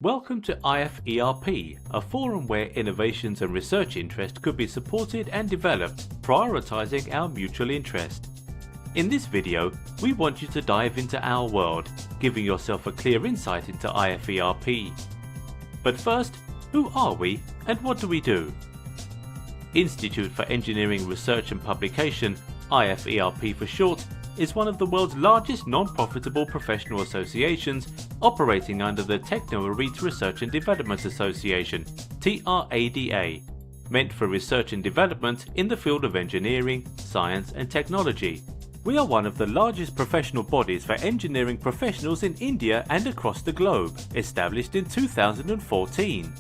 Welcome to IFERP, a forum where innovations and research interest could be supported and developed, prioritizing our mutual interest. In this video, we want you to dive into our world, giving yourself a clear insight into IFERP. But first, who are we and what do we do? Institute for Engineering Research and Publication, IFERP for short, is one of the world's largest non-profitable professional associations operating under the Techno-Elite Research and Development Association, TRADA, meant for research and development in the field of engineering, science and technology. We are one of the largest professional bodies for engineering professionals in India and across the globe, established in 2014.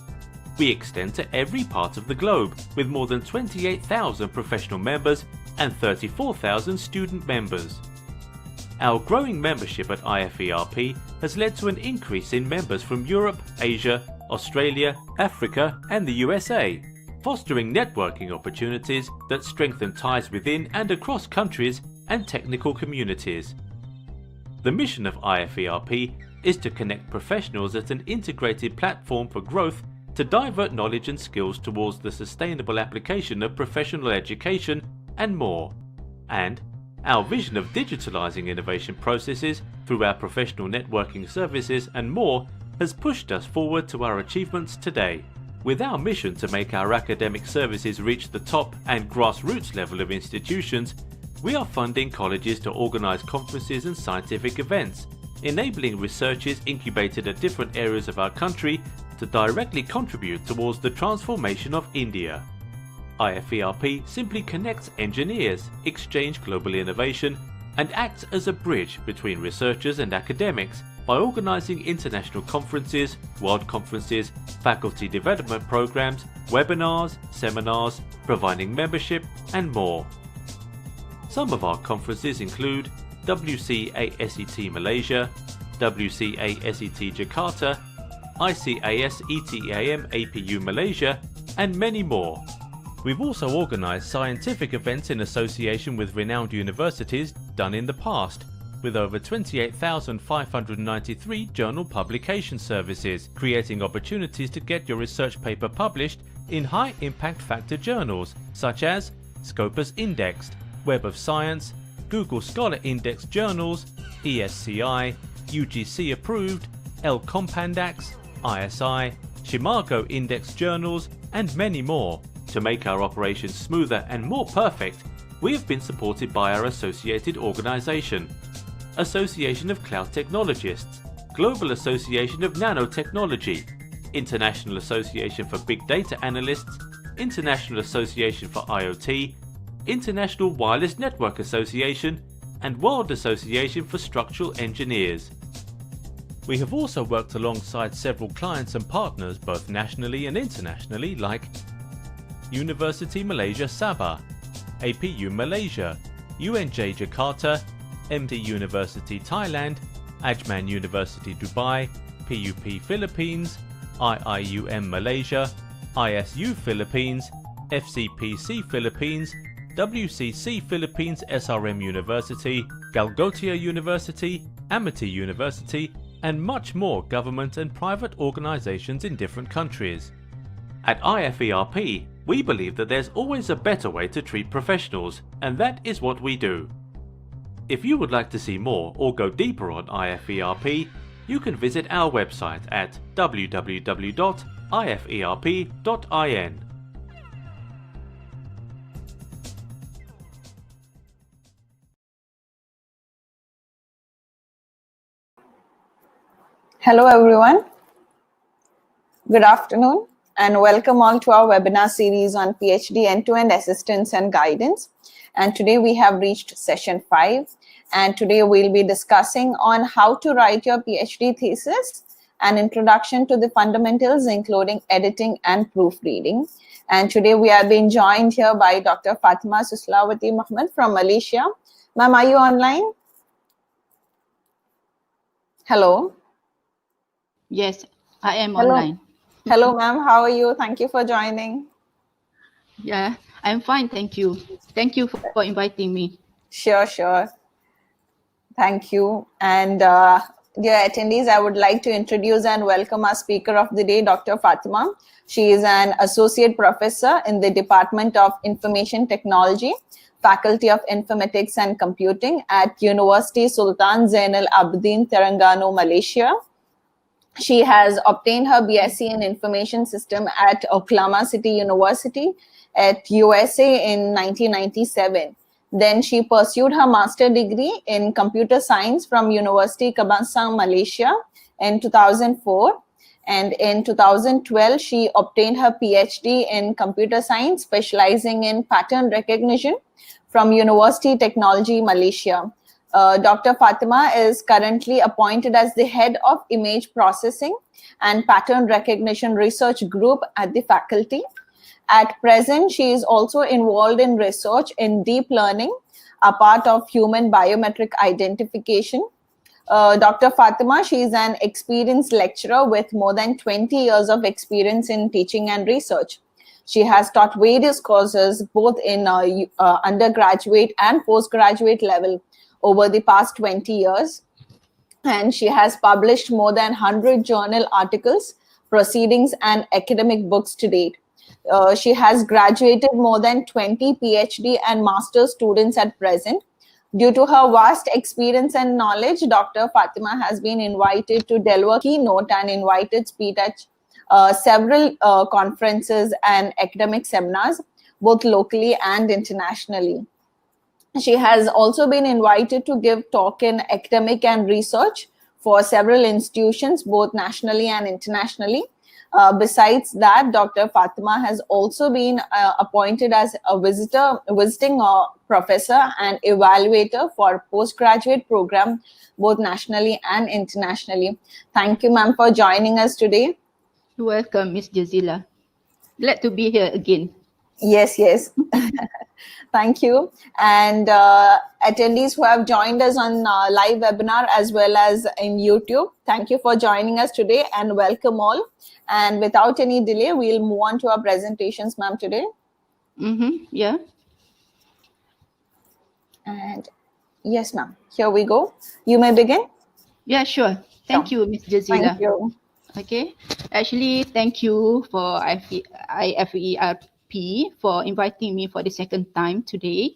We extend to every part of the globe, with more than 28,000 professional members and 34,000 student members. Our growing membership at IFERP has led to an increase in members from Europe, Asia, Australia, Africa and the USA, fostering networking opportunities that strengthen ties within and across countries and technical communities. The mission of IFERP is to connect professionals at an integrated platform for growth to divert knowledge and skills towards the sustainable application of professional education and more. And our vision of digitalizing innovation processes through our professional networking services and more has pushed us forward to our achievements today. With our mission to make our academic services reach the top and grassroots level of institutions, we are funding colleges to organize conferences and scientific events, enabling researchers incubated at different areas of our country to directly contribute towards the transformation of India. IFERP simply connects engineers, exchange global innovation, and acts as a bridge between researchers and academics by organizing international conferences, world conferences, faculty development programs, webinars, seminars, providing membership, and more. Some of our conferences include WCASET Malaysia, WCASET Jakarta, ICAS ETAM APU Malaysia, and many more. We've also organised scientific events in association with renowned universities done in the past, with over 28,593 journal publication services, creating opportunities to get your research paper published in high impact factor journals such as Scopus Indexed, Web of Science, Google Scholar Index journals, ESCI, UGC approved, L Compandax, ISI, Shimago Index journals, and many more. To make our operations smoother and more perfect, we have been supported by our associated organisation, Association of Cloud Technologists, Global Association of Nanotechnology, International Association for Big Data Analysts, International Association for IoT, International Wireless Network Association, and World Association for Structural Engineers. We have also worked alongside several clients and partners both nationally and internationally like University Malaysia Sabah, APU Malaysia, UNJ Jakarta, MD University Thailand, Ajman University Dubai, PUP Philippines, IIUM Malaysia, ISU Philippines, FCPC Philippines, WCC Philippines SRM University, Galgotia University, Amity University, and much more government and private organisations in different countries. At IFERP, we believe that there's always a better way to treat professionals, and that is what we do. If you would like to see more or go deeper on IFERP, you can visit our website at www.iferp.in. Hello everyone, good afternoon and welcome all to our webinar series on PhD end-to-end assistance and guidance. And today we have reached session 5, and today we'll be discussing on how to write your PhD thesis, an introduction to the fundamentals including editing and proofreading. And today we are being joined here by Dr. Fatima Suslawati Muhammad from Malaysia. Ma'am, are you online? Hello. Yes, I am Hello. online. Hello, ma'am. How are you? Thank you for joining. Yeah, I'm fine. Thank you. Thank you for inviting me. Sure. Thank you. And Dear attendees, I would like to introduce and welcome our speaker of the day, Dr. Fatima. She is an associate professor in the Department of Information Technology, Faculty of Informatics and Computing at University Sultan Zainal Abidin, Terengganu, Malaysia. She has obtained her BSc in Information System at Oklahoma City University at USA in 1997. Then she pursued her master degree in computer science from University Kebangsaan, Malaysia in 2004. And in 2012, she obtained her PhD in computer science, specializing in pattern recognition from University Technology, Malaysia. Dr. Fatima is currently appointed as the head of image processing and pattern recognition research group at the faculty. At present, she is also involved in research in deep learning, a part of human biometric identification. Dr. Fatima, she is an experienced lecturer with more than 20 years of experience in teaching and research. She has taught various courses both in undergraduate and postgraduate level over the past 20 years. And she has published more than 100 journal articles, proceedings, and academic books to date. She has graduated more than 20 PhD and master students at present. Due to her vast experience and knowledge, Dr. Fatima has been invited to deliver keynote and invited speak at several conferences and academic seminars, both locally and internationally. She has also been invited to give talk in academic and research for several institutions, both nationally and internationally. Besides that, Dr. Fatima has also been appointed as a visiting professor and evaluator for postgraduate program, both nationally and internationally. Thank you, ma'am, for joining us today. You're welcome, Ms. Jazila. Glad to be here again. Yes. Thank you. And attendees who have joined us on live webinar as well as in YouTube, thank you for joining us today and welcome all. And without any delay, we'll move on to our presentations, ma'am, today. Yeah. And yes, ma'am, here we go. You may begin. Yeah, sure. Thank you, Ms. Jazila. Thank you. Okay. Actually, thank you for IFERP for inviting me for the second time today.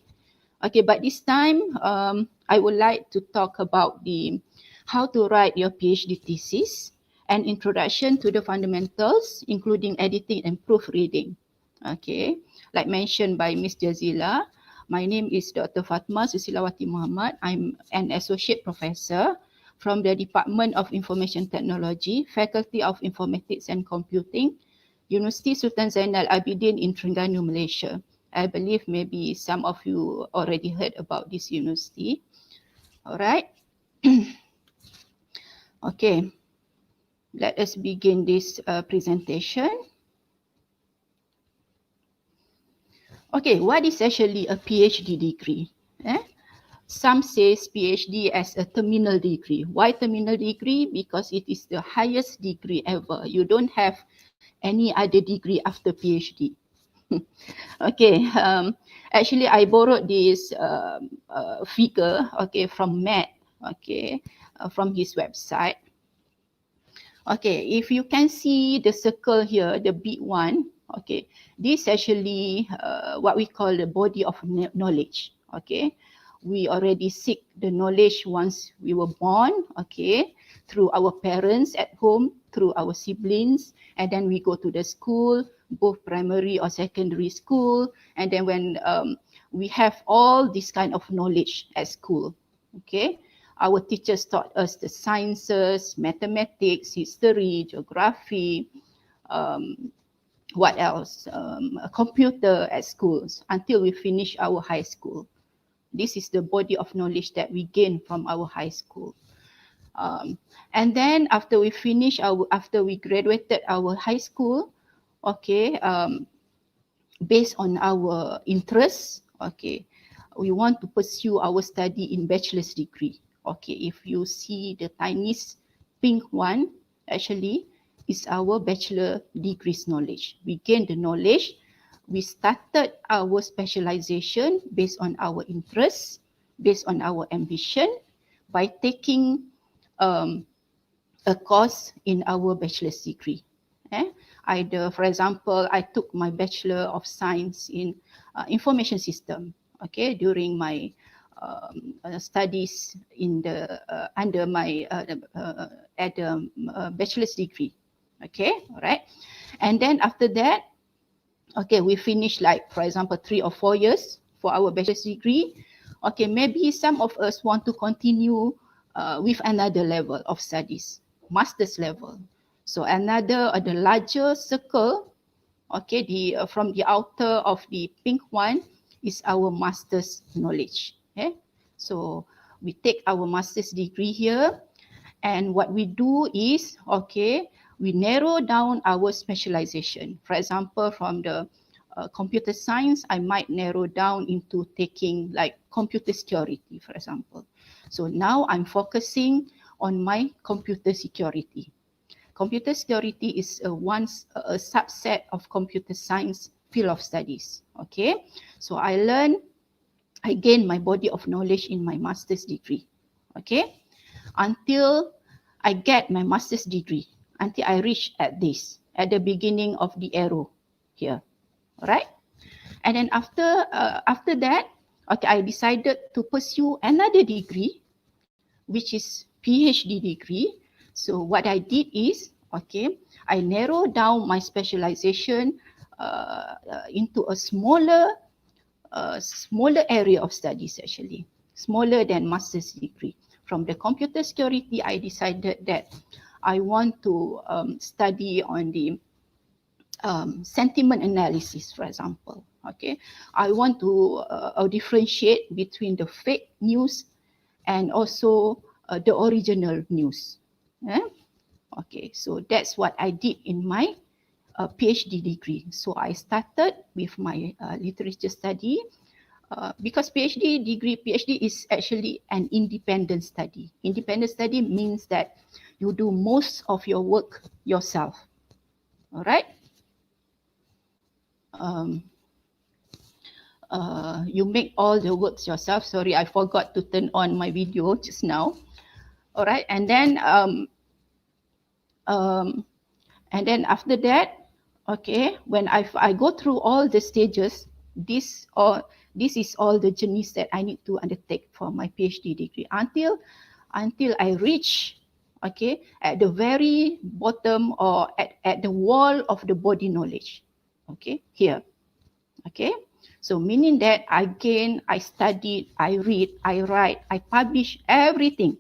Okay, but this time I would like to talk about the how to write your PhD thesis and introduction to the fundamentals, including editing and proofreading. Okay, like mentioned by Ms. Jazila, my name is Dr. Fatma Susilawati Muhammad. I'm an associate professor from the Department of Information Technology, Faculty of Informatics and Computing, University Sultan Zainal Abidin in Terengganu, Malaysia. I believe maybe some of you already heard about this university. All right. Okay. Let us begin this presentation. Okay, what is actually a PhD degree? Some says PhD as a terminal degree. Why terminal degree? Because it is the highest degree ever. You don't have any other degree after PhD. Okay, actually I borrowed this figure, okay, from Matt, okay, from his website. Okay, if you can see the circle here, the big one, okay, this actually what we call the body of knowledge, okay. We already seek the knowledge once we were born, okay, through our parents at home, through our siblings, and then we go to the school, both primary or secondary school, and then when we have all this kind of knowledge at school, okay. Our teachers taught us the sciences, mathematics, history, geography, what else? A computer at schools until we finish our high school. This is the body of knowledge that we gain from our high school. And then after we graduated our high school, okay, based on our interests, okay, we want to pursue our study in bachelor's degree. Okay, if you see the tiny pink one, actually is our bachelor degrees knowledge. We gain the knowledge. We started our specialization based on our interests, based on our ambition, by taking a course in our bachelor's degree. Either, for example, I took my Bachelor of Science in Information System, okay, during my studies in the under my at the bachelor's degree, okay, all right. And then after that, okay, we finish like, for example, 3 or 4 years for our bachelor's degree. Okay, maybe some of us want to continue with another level of studies, master's level. So another, the larger circle, okay, from the outer of the pink one is our master's knowledge. Okay, so we take our master's degree here, and what we do is, okay, we narrow down our specialization. For example, from the computer science, I might narrow down into taking like computer security, for example. So now I'm focusing on my computer security. Computer security is a subset of computer science field of studies. Okay, so I gain my body of knowledge in my master's degree. Okay, until I get my master's degree, until I reach at the beginning of the arrow here. All right, and then after that, okay, I decided to pursue another degree, which is PhD degree. So what I did is, okay, I narrowed down my specialization into a smaller area of studies, actually, smaller than master's degree. From the computer security, I decided that I want to study on the sentiment analysis, for example. Okay, I want to differentiate between the fake news and also the original news. Okay, so that's what I did in my PhD degree. So I started with my literature study because PhD is actually an independent study. Independent study means that you do most of your work yourself. All right. You make all the works yourself. Sorry, I forgot to turn on my video just now. All right, and then after that, okay, when I go through all the stages, this is all the journeys that I need to undertake for my PhD degree until I reach, okay, at the very bottom or at the wall of the body knowledge, okay, here, okay. So meaning that I studied, I read, I write, I publish everything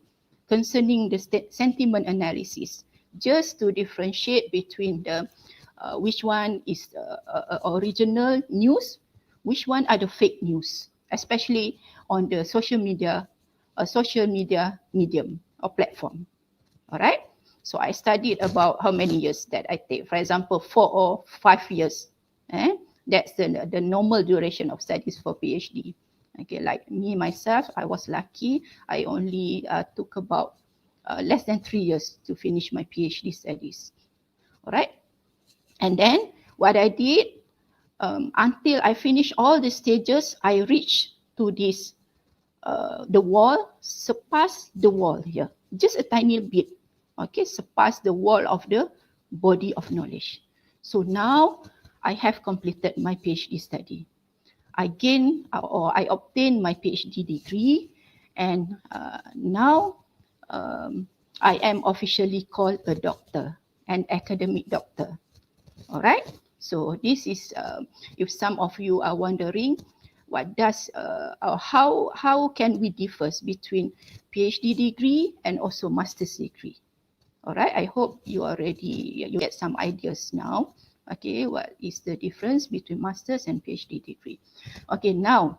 concerning the sentiment analysis, just to differentiate between the which one is the original news, which one are the fake news, especially on the social media medium or platform. All right. So I studied about how many years that I take. For example, 4 or 5 years. That's the normal duration of studies for PhD. Okay, like me myself, I was lucky. I only took about less than 3 years to finish my PhD studies. All right. And then what I did, until I finished all the stages, I reached to this, the wall, surpass the wall here, just a tiny bit. Okay, surpass the wall of the body of knowledge. So now I have completed my PhD study. I obtained my PhD degree, and now I am officially called a doctor, an academic doctor. All right. So this is, if some of you are wondering, what does how can we differ between PhD degree and also master's degree? All right. I hope you get some ideas now. Okay, what is the difference between master's and PhD degree? Okay, now,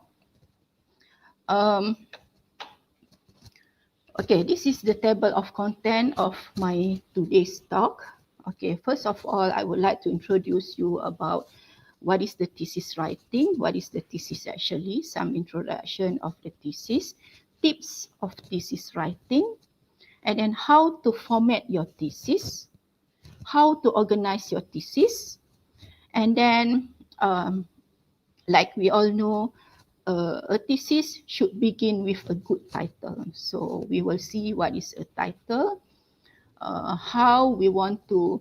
okay, this is the table of content of my today's talk. Okay, first of all, I would like to introduce you about what is the thesis writing, what is the thesis actually, some introduction of the thesis, tips of thesis writing, and then how to format your thesis, how to organize your thesis, and then like we all know, a thesis should begin with a good title. So we will see what is a title, how we want to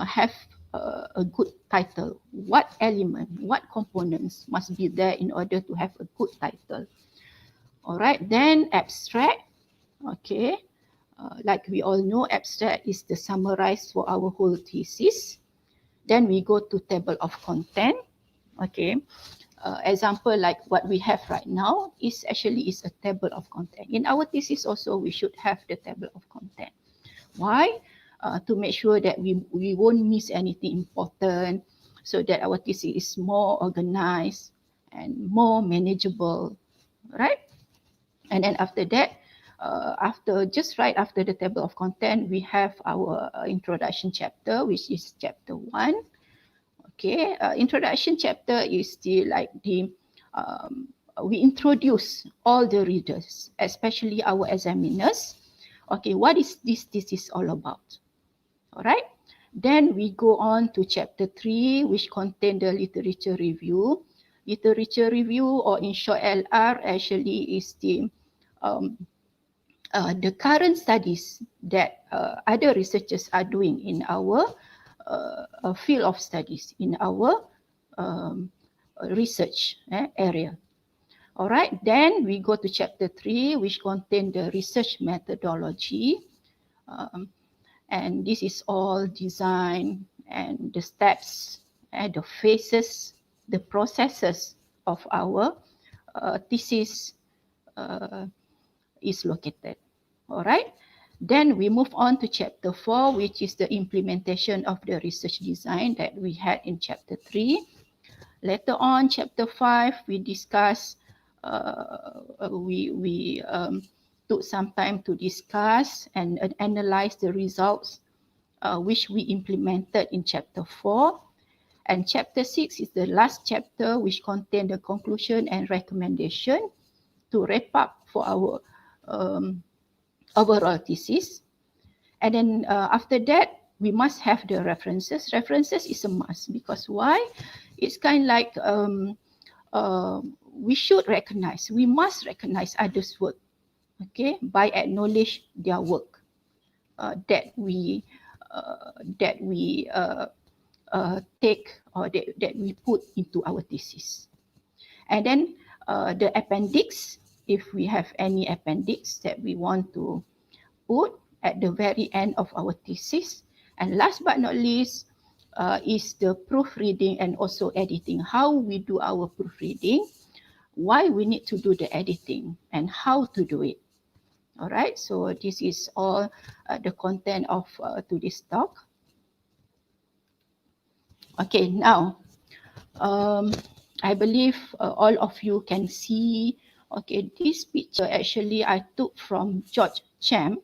have a good title, what element, what components must be there in order to have a good title. All right, then abstract. Okay, like we all know, abstract is the summarize for our whole thesis. Then we go to table of content. Okay, example like what we have right now is actually a table of content. In our thesis also, we should have the table of content. Why? To make sure that we won't miss anything important, so that our thesis is more organized and more manageable, right? And then after that, right after the table of content, we have our introduction chapter, which is chapter 1. Okay, introduction chapter is we introduce all the readers, especially our examiners. Okay, what is this thesis all about? All right. Then we go on to chapter 3, which contain the literature review. Literature review, or in short LR, actually is the current studies that other researchers are doing in our field of studies, in our research area. All right, then we go to chapter 3, which contain the research methodology. And this is all design and the steps and the phases, the processes of our thesis is located. All right. Then we move on to chapter 4, which is the implementation of the research design that we had in chapter 3. Later on, chapter 5, we discuss, we took some time to discuss and analyze the results which we implemented in chapter 4. And chapter 6 is the last chapter, which contains the conclusion and recommendation to wrap up for our overall thesis. And then after that, we must have the references. References is a must, because why? It's kind of like we should recognize, we must recognize others' work, okay, by acknowledge their work that we take, or that we put into our thesis. And then the appendix, if we have any appendix that we want to put at the very end of our thesis. And last but not least is the proofreading and also editing. How we do our proofreading, why we need to do the editing, and how to do it. All right, so this is all the content of today's talk. Okay, now I believe all of you can see, okay, this picture actually I took from George Champ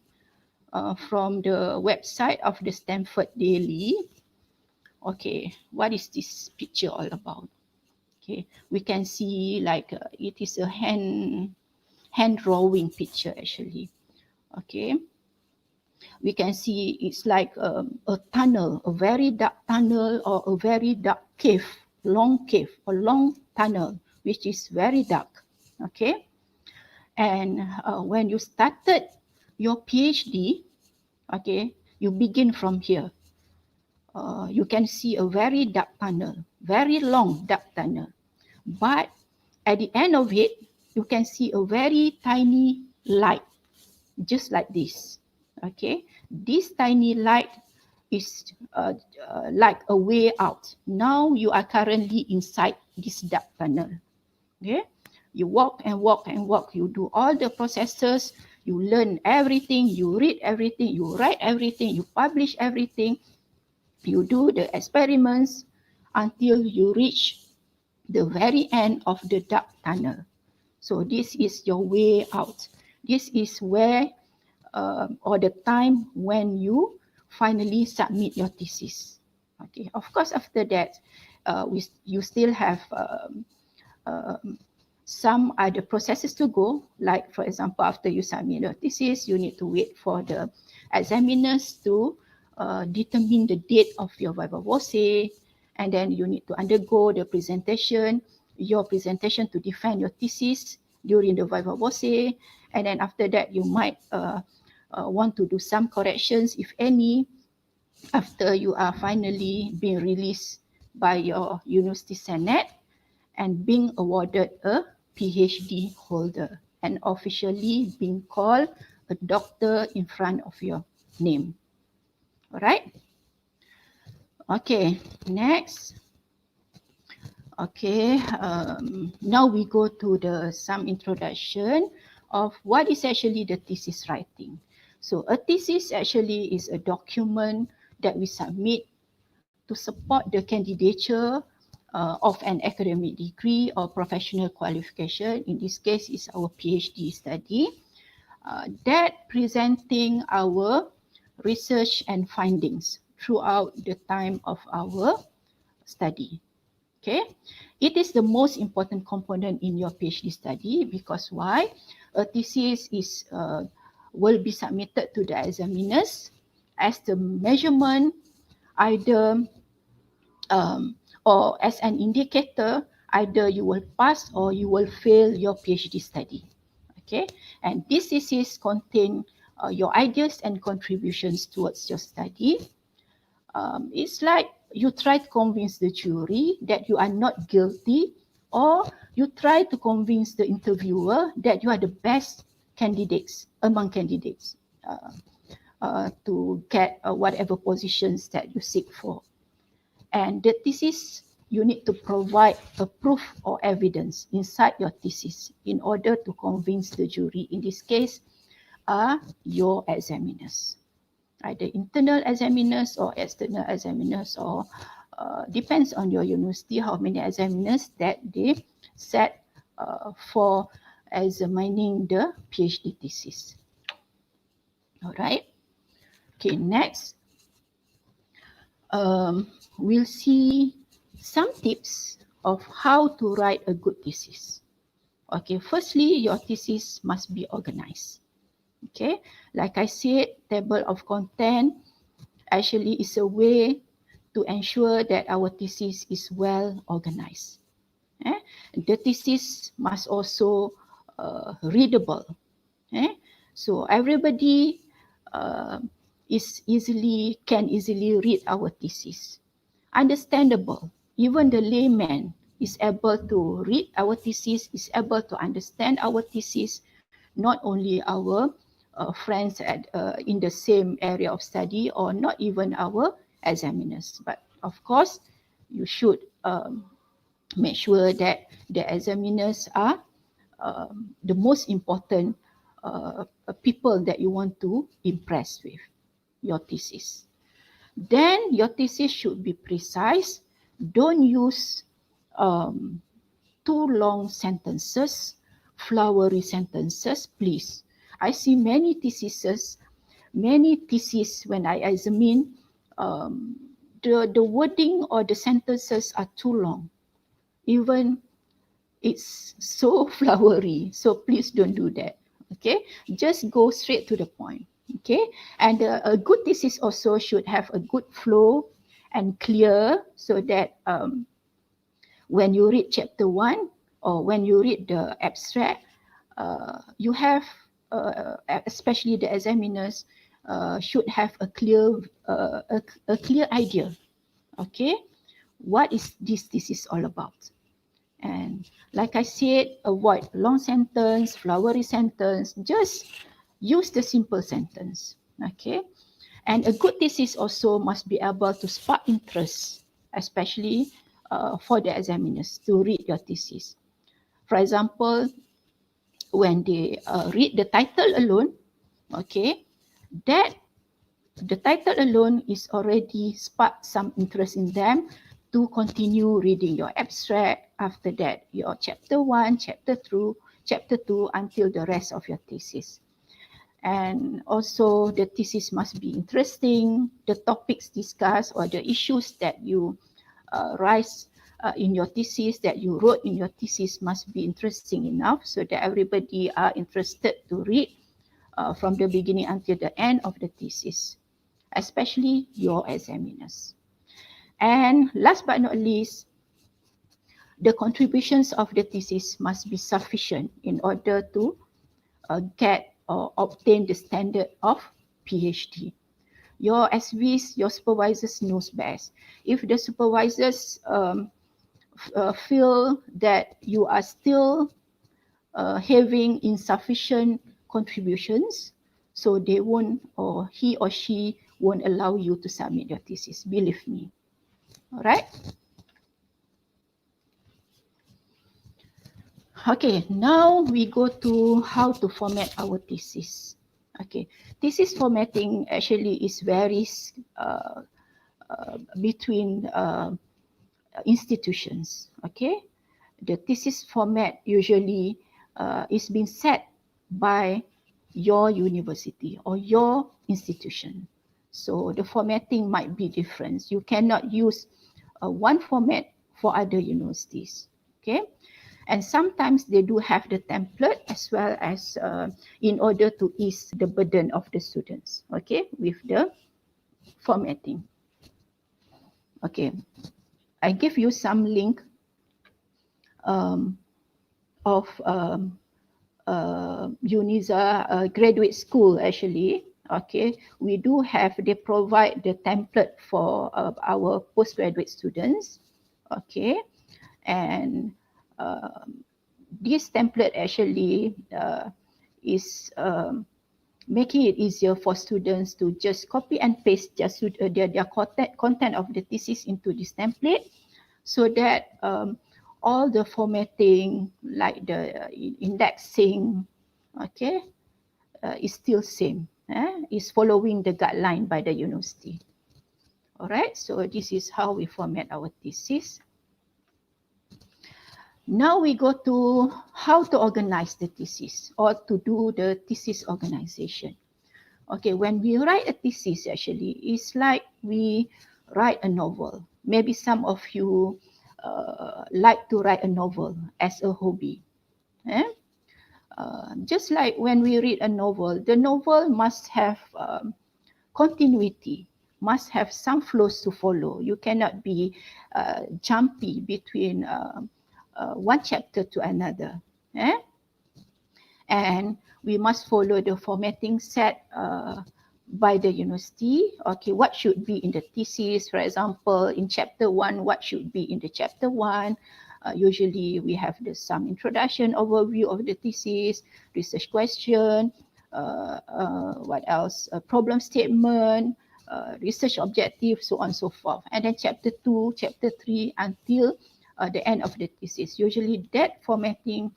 from the website of the Stanford Daily. Okay, what is this picture all about? Okay, we can see like it is a hand drawing picture actually. Okay, we can see it's like a tunnel, a very dark tunnel, or a very dark cave, long tunnel, which is very dark. Okay, and when you started your PhD, okay, you begin from here. You can see a very dark tunnel, very long dark tunnel. But at the end of it, you can see a very tiny light, just like this. Okay, this tiny light is like a way out. Now you are currently inside this dark tunnel. Okay, you walk and walk and walk. You do all the processes. You learn everything. You read everything. You write everything. You publish everything. You do the experiments until you reach the very end of the dark tunnel. So this is your way out. This is where, or the time when you finally submit your thesis. Okay. Of course, after that, you still have some other processes to go. Like, for example, after you submit your thesis, you need to wait for the examiners to determine the date of your viva voce, and then you need to undergo the presentation your presentation to defend your thesis during the viva voce, and then after that you might want to do some corrections, if any, after you are finally being released by your university senate and being awarded a PhD holder and officially being called a doctor in front of your name. All right. Okay, next. Okay, now we go to some introduction of what is actually the thesis writing. So a thesis actually is a document that we submit to support the candidature of an academic degree or professional qualification. In this case, is our PhD study. That presenting our research and findings throughout the time of our study. Okay, it is the most important component in your PhD study because why? A thesis will be submitted to the examiners as the measurement, either or as an indicator, either you will pass or you will fail your PhD study. Okay, and this thesis contain your ideas and contributions towards your study. It's like you try to convince the jury that you are not guilty, or you try to convince the interviewer that you are the best candidates among candidates to get whatever positions that you seek for. And the thesis, you need to provide a proof or evidence inside your thesis in order to convince the jury. In this case, are your examiners, either internal examiners or external examiners, or depends on your university how many examiners that they set for examining the PhD thesis. All right. Okay, next. We'll see some tips of how to write a good thesis. Okay, firstly, your thesis must be organized. Okay, like I said, table of content actually is a way to ensure that our thesis is well organized. The thesis must also readable. So everybody can easily read our thesis. Understandable. Even the layman is able to read our thesis, is able to understand our thesis, not only our friends in the same area of study, or not even our examiners. But of course, you should make sure that the examiners are the most important people that you want to impress with your thesis. Then your thesis should be precise. Don't use too long sentences, flowery sentences, please. I see many theses when I examine, the wording or the sentences are too long. Even it's so flowery, so please don't do that. Okay, just go straight to the point. Okay, and a good thesis also should have a good flow and clear, so that when you read chapter 1 or when you read the abstract, you have, especially the examiners, should have a clear idea. Okay, what is this thesis all about? And like I said, avoid long sentence, flowery sentence. Just use the simple sentence. Okay, and a good thesis also must be able to spark interest, especially for the examiners to read your thesis. For example, when they read the title alone, okay, that the title alone is already sparked some interest in them to continue reading your abstract. After that, your chapter 1, chapter 2, until the rest of your thesis. And also the thesis must be interesting. The topics discussed or the issues that you raise in your thesis, that you wrote in your thesis, must be interesting enough so that everybody are interested to read from the beginning until the end of the thesis, especially your examiners. And last but not least, the contributions of the thesis must be sufficient in order to get or obtain the standard of PhD. Your SVs, your supervisors knows best. If the supervisors feel that you are still having insufficient contributions, so they won't, or he or she won't allow you to submit your thesis, believe me. All right. Okay, now we go to how to format our thesis. Okay, thesis formatting actually is varies between institutions. Okay, the thesis format usually is being set by your university or your institution. So the formatting might be different. You cannot use one format for other universities. Okay, and sometimes they do have the template as well as in order to ease the burden of the students. Okay, with the formatting. Okay, I give you some link of UNISA graduate school actually. Okay, we do have, they provide the template for our postgraduate students. Okay, and this template actually is making it easier for students to just copy and paste their content of the thesis into this template, so that all the formatting, like the indexing, okay, is still same. Is following the guideline by the university. All right, so this is how we format our thesis. Now we go to how to organize the thesis or to do the thesis organization. Okay, when we write a thesis, actually, it's like we write a novel. Maybe some of you like to write a novel as a hobby. Just like when we read a novel, the novel must have continuity, must have some flows to follow. You cannot be jumpy between one chapter to another. And we must follow the formatting set by the university. Okay, what should be in the thesis? For example, in chapter 1, what should be in the chapter 1? Usually we have some introduction, overview of the thesis, research question, what else? A problem statement, research objective, so on and so forth. And then chapter 2, chapter 3 until the end of the thesis. Usually that formatting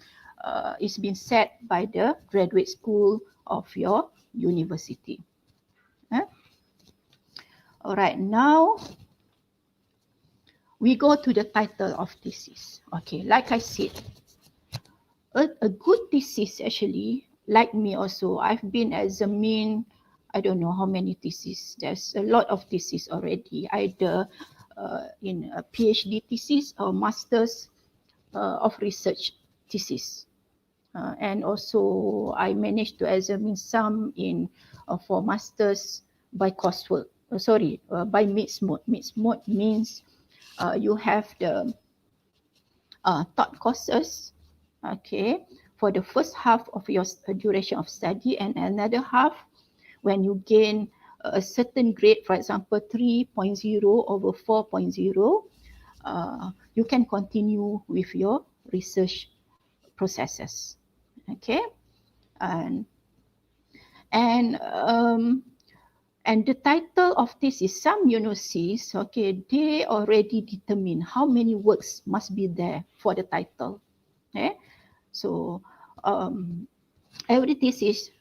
is being set by the graduate school of your university. All right, now we go to the title of thesis. Okay, like I said, a good thesis actually, like me also, I've been examined, I don't know how many theses. There's a lot of theses already, either in a PhD thesis or Masters of Research thesis. And also I managed to examine some in for masters by coursework. By mixed mode. Mixed mode means you have the taught courses, okay, for the first half of your duration of study, and another half when you gain a certain grade, for example 3.0 over 4.0, you can continue with your research processes. Okay, and the title of this is, some universities, okay, they already determine how many words must be there for the title. Okay, so every thesis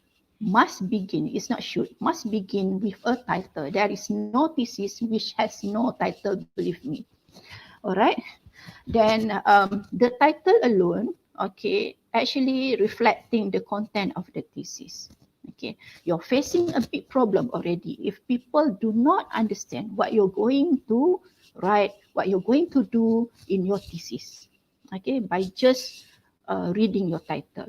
must begin, it's not should, must begin with a title. There is no thesis which has no title, believe me. All right, then the title alone, okay, actually reflecting the content of the thesis. Okay, you're facing a big problem already if people do not understand what you're going to write, what you're going to do in your thesis, okay, by just reading your title.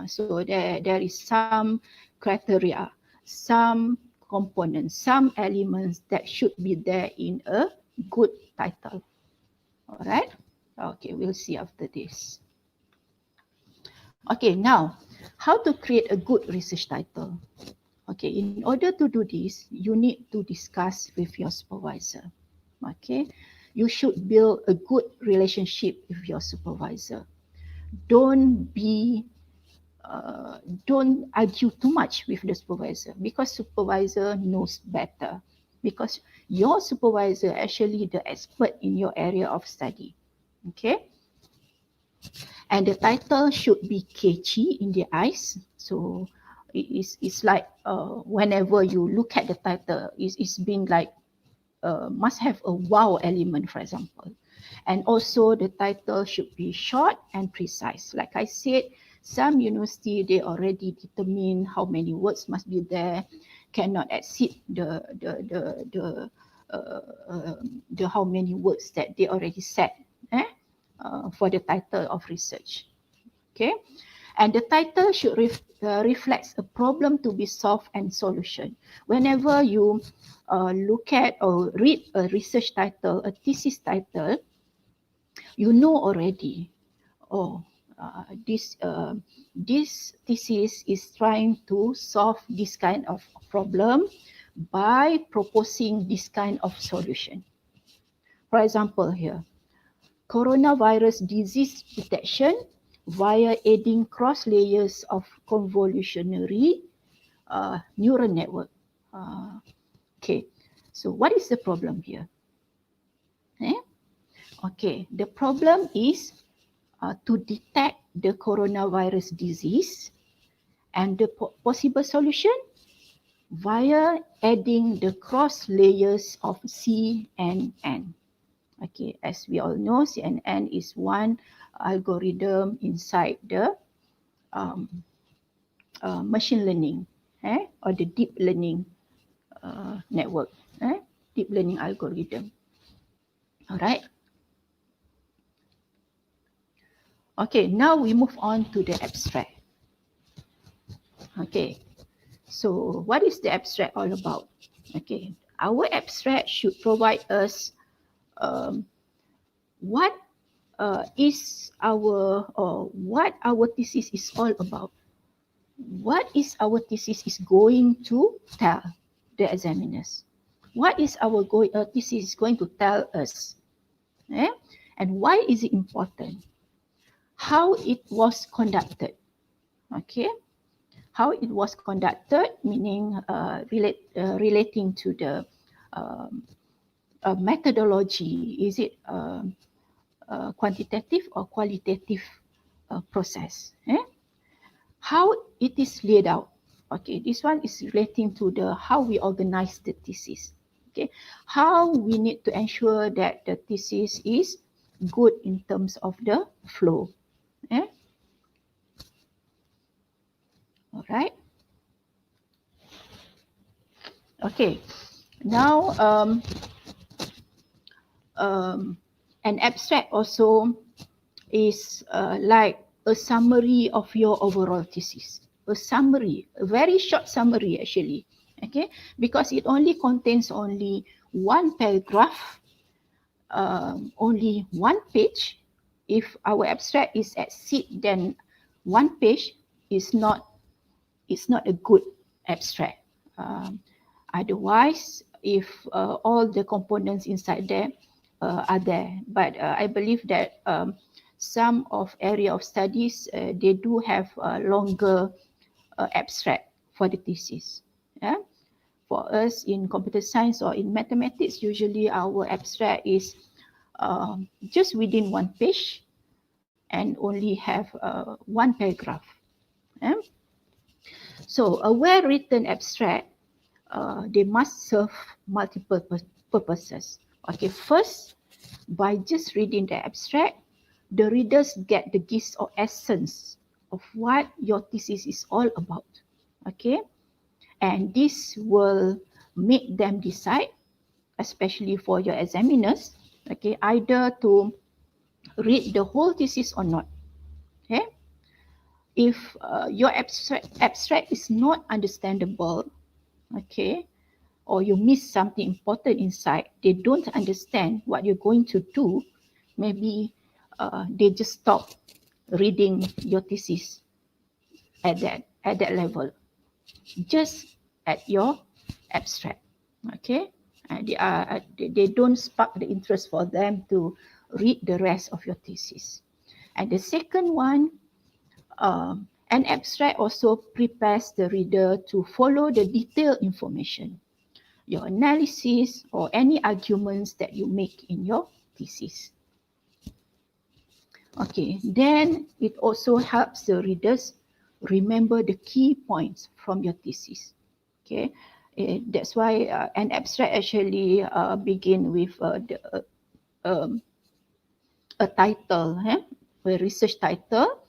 So there is some criteria, some components, some elements that should be there in a good title. All right. Okay, we'll see after this. Okay, now, how to create a good research title? Okay, in order to do this, you need to discuss with your supervisor. Okay, you should build a good relationship with your supervisor. Don't argue too much with the supervisor, because supervisor knows better. Because your supervisor actually the expert in your area of study. Okay, and the title should be catchy in their eyes. So it's like whenever you look at the title, it's been like must have a wow element, for example. And also the title should be short and precise. Like I said, some university, they already determine how many words must be there, cannot exceed the how many words that they already set for the title of research. Okay, and the title should reflect a problem to be solved and solution. Whenever you look at or read a research title, a thesis title, you know already, oh, this thesis is trying to solve this kind of problem by proposing this kind of solution. For example, here, coronavirus disease detection via adding cross layers of convolutionary neural network. Okay, so what is the problem here? Okay, the problem is to detect the coronavirus disease, and the possible solution via adding the cross layers of CNN. Okay, as we all know, CNN is one algorithm inside the machine learning or the deep learning network, deep learning algorithm. All right. Okay, now we move on to the abstract. Okay, so what is the abstract all about? Okay, our abstract should provide us what is our what our thesis is all about. What is our thesis is going to tell the examiners? What is our thesis going to tell us? And why is it important? How it was conducted? Okay, how it was conducted, meaning relating to the methodology. Is it quantitative or qualitative process? How it is laid out. Okay, this one is relating to the how we organize the thesis. Okay, how we need to ensure that the thesis is good in terms of the flow. All right. Okay, now an abstract also is like a summary of your overall thesis. A summary, a very short summary actually. Okay, because it only contains only one paragraph, only one page. If our abstract is exceed then one page, is not a good abstract. Otherwise, if all the components inside there are there, but I believe that some of area of studies they do have a longer abstract for the thesis. Yeah, for us in computer science or in mathematics, usually our abstract is just within one page and only have one paragraph. Yeah? So a well-written abstract, they must serve multiple purposes. Okay, first, by just reading the abstract, the readers get the gist or essence of what your thesis is all about. Okay, and this will make them decide, especially for your examiners, okay, either to read the whole thesis or not. Okay, if your abstract is not understandable, okay, or you miss something important inside, they don't understand what you're going to do, maybe they just stop reading your thesis at that level, just at your abstract. Okay, they don't spark the interest for them to read the rest of your thesis. And the second one, an abstract also prepares the reader to follow the detailed information, your analysis, or any arguments that you make in your thesis. Okay, then it also helps the readers remember the key points from your thesis. Okay, that's why an abstract actually begin with a title, a research title,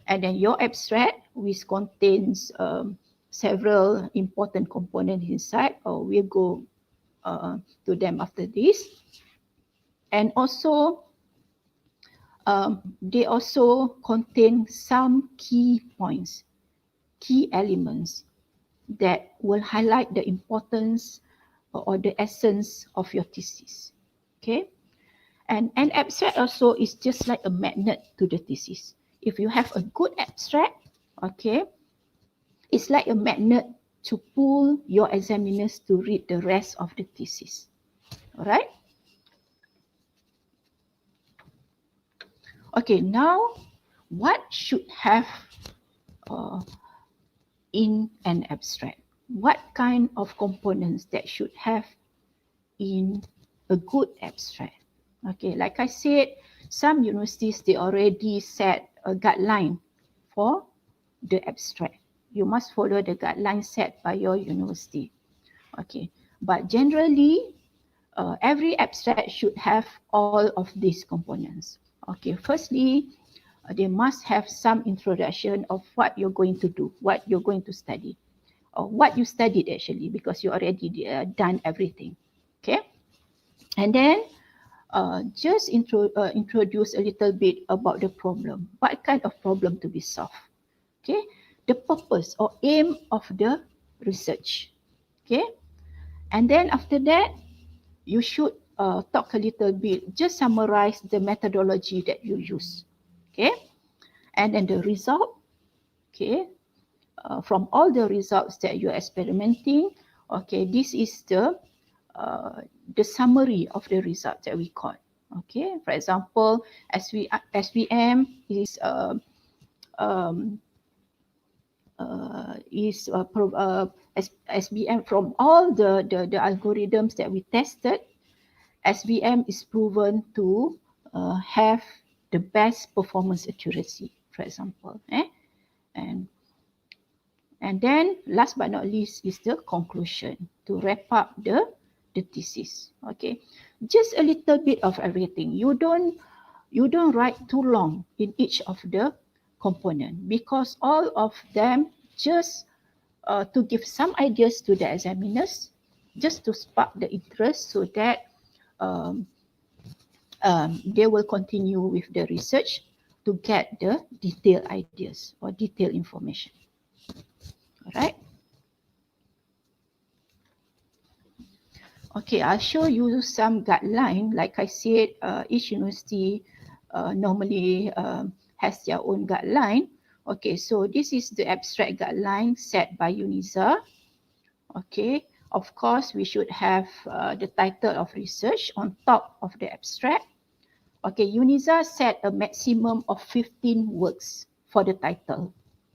and then your abstract, which contains several important components inside, or we'll go to them after this. And also, they also contain some key points, key elements that will highlight the importance or the essence of your thesis. Okay, and an abstract also is just like a magnet to the thesis. If you have a good abstract, okay, it's like a magnet to pull your examiners to read the rest of the thesis. All right. Okay, now what should have in an abstract? What kind of components that should have in a good abstract? Okay, like I said, some universities, they already set a guideline for the abstract. You must follow the guideline set by your university. Okay, but generally, every abstract should have all of these components. Okay, firstly, they must have some introduction of what you're going to do, what you're going to study, or what you studied actually, because you already done everything. Okay, and then just introduce a little bit about the problem. What kind of problem to be solved? Okay, the purpose or aim of the research. Okay, and then after that, you should talk a little bit, just summarize the methodology that you use. Okay, and then the result. Okay, from all the results that you're experimenting, okay, this is the summary of the results that we got. Okay, for example, SVM is SVM from all the algorithms that we tested. SVM is proven to have the best performance accuracy, for example. And then last but not least is the conclusion to wrap up the thesis. Okay, just a little bit of everything. You don't write too long in each of the component, because all of them just to give some ideas to the examiners, just to spark the interest, so that they will continue with the research to get the detailed ideas or detailed information. All right. Okay, I'll show you some guideline. Like I said, each university normally has their own guideline. Okay, so this is the abstract guideline set by UNISA. Okay, of course, we should have the title of research on top of the abstract. Okay, UNISA set a maximum of 15 words for the title.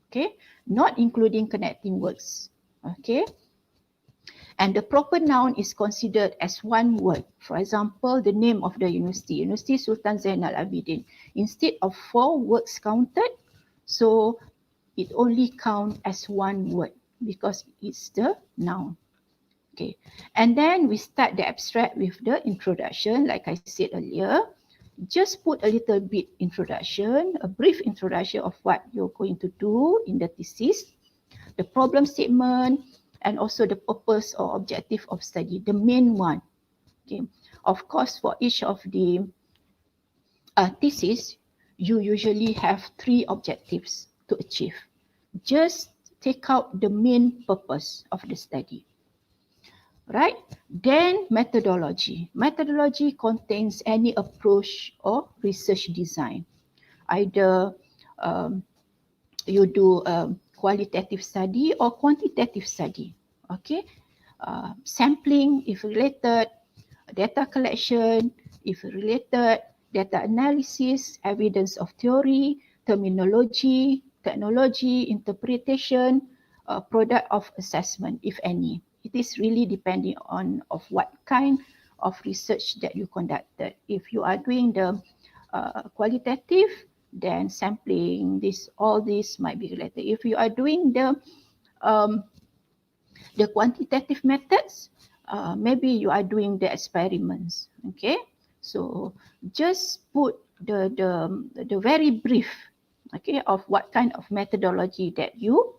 Okay, not including connecting words. Okay, and the proper noun is considered as one word. For example, the name of the university, University Sultan Zainal Abidin. Instead of 4 words counted, so it only counts as one word because it's the noun. Okay, and then we start the abstract with the introduction. Like I said earlier, just put a little bit introduction, a brief introduction of what you're going to do in the thesis, the problem statement, and also the purpose or objective of study, the main one. Okay, of course, for each of the thesis, you usually have 3 objectives to achieve. Just take out the main purpose of the study. right? Then methodology. Methodology contains any approach or research design. Either you do a qualitative study or quantitative study, okay? Sampling if related, data collection if related, data analysis, evidence of theory, terminology, technology, interpretation, product of assessment, if any. It is really depending on of what kind of research that you conducted. If you are doing the qualitative, then sampling, all this might be related. If you are doing the quantitative methods, maybe you are doing the experiments. Okay, so just put the very brief, okay, of what kind of methodology that you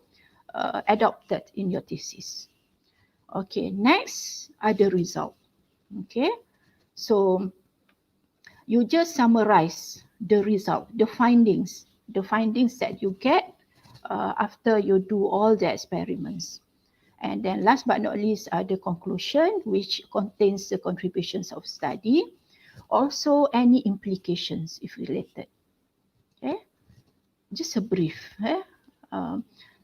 adopted in your thesis. Okay, next are the result. Okay, so you just summarize the result, the findings that you get after you do all the experiments. And then last but not least are the conclusion, which contains the contributions of study, also any implications if related. Okay, just a brief.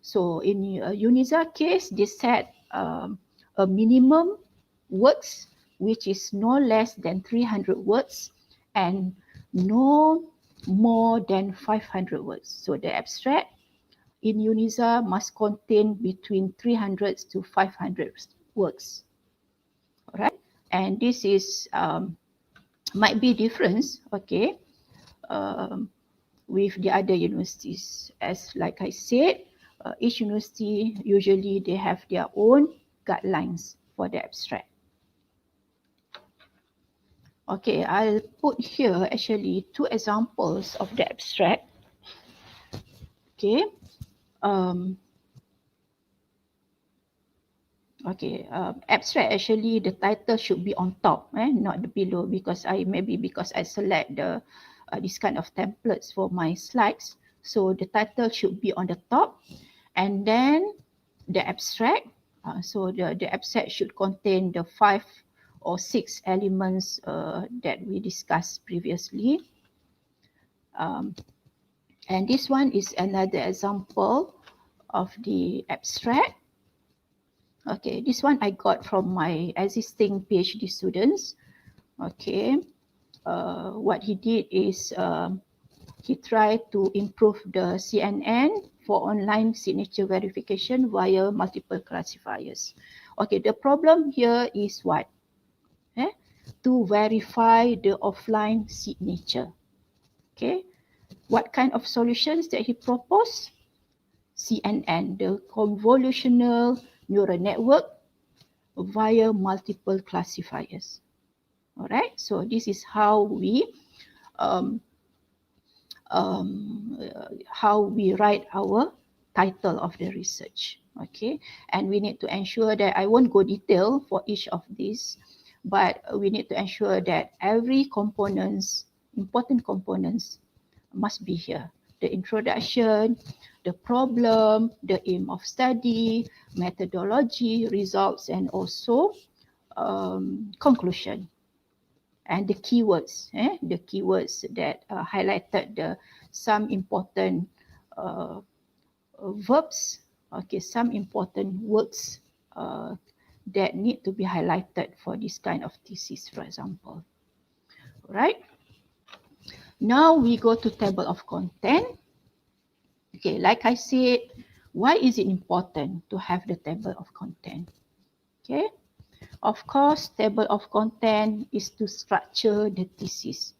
So in UNISA case, they set a minimum words which is no less than 300 words and no more than 500 words. So the abstract in UNISA must contain between 300 to 500 words. All right, and this is might be different, okay, with the other universities. As like I said, each university usually they have their own guidelines for the abstract. Okay, I'll put here actually 2 examples of the abstract. Okay. Okay, abstract actually the title should be on top, not below, because I select the this kind of templates for my slides. So the title should be on the top, and then the abstract. So the abstract should contain the 5 or 6 elements that we discussed previously. And this one is another example of the abstract. Okay, this one I got from my existing PhD students. Okay, what he did is he tried to improve the CNN for online signature verification via multiple classifiers. Okay, the problem here is what? To verify the offline signature. Okay, what kind of solutions that he proposed? CNN, the convolutional neural network via multiple classifiers. All right, so this is how we write our title of the research. Okay, and we need to ensure that I won't go detail for each of these, but we need to ensure that every important components must be here. The introduction, the problem, the aim of study, methodology, results, and also conclusion. And the keywords, the keywords that highlighted some important verbs, okay, some important words that need to be highlighted for this kind of thesis, for example. Right? Now we go to table of content. Okay, like I said, why is it important to have the table of content? Okay, of course, table of content is to structure the thesis.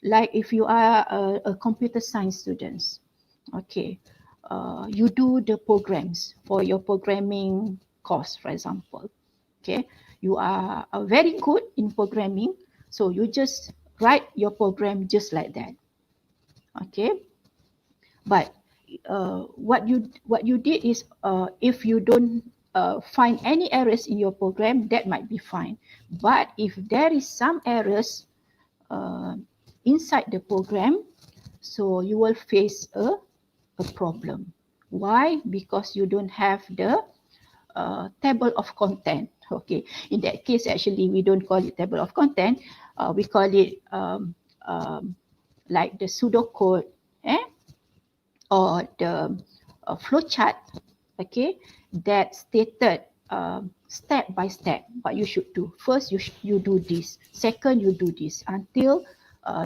Like if you are a computer science student, okay, you do the programs for your programming course, for example. Okay, you are very good in programming, so you just write your program just like that. Okay, but what you did is if you don't find any errors in your program, that might be fine. But if there is some errors inside the program, so you will face a problem. Why? Because you don't have the table of content. Okay, in that case, actually, we don't call it table of content. We call it like the pseudocode, or the flowchart, okay, that stated step by step what you should do. First, you do this. Second, you do this until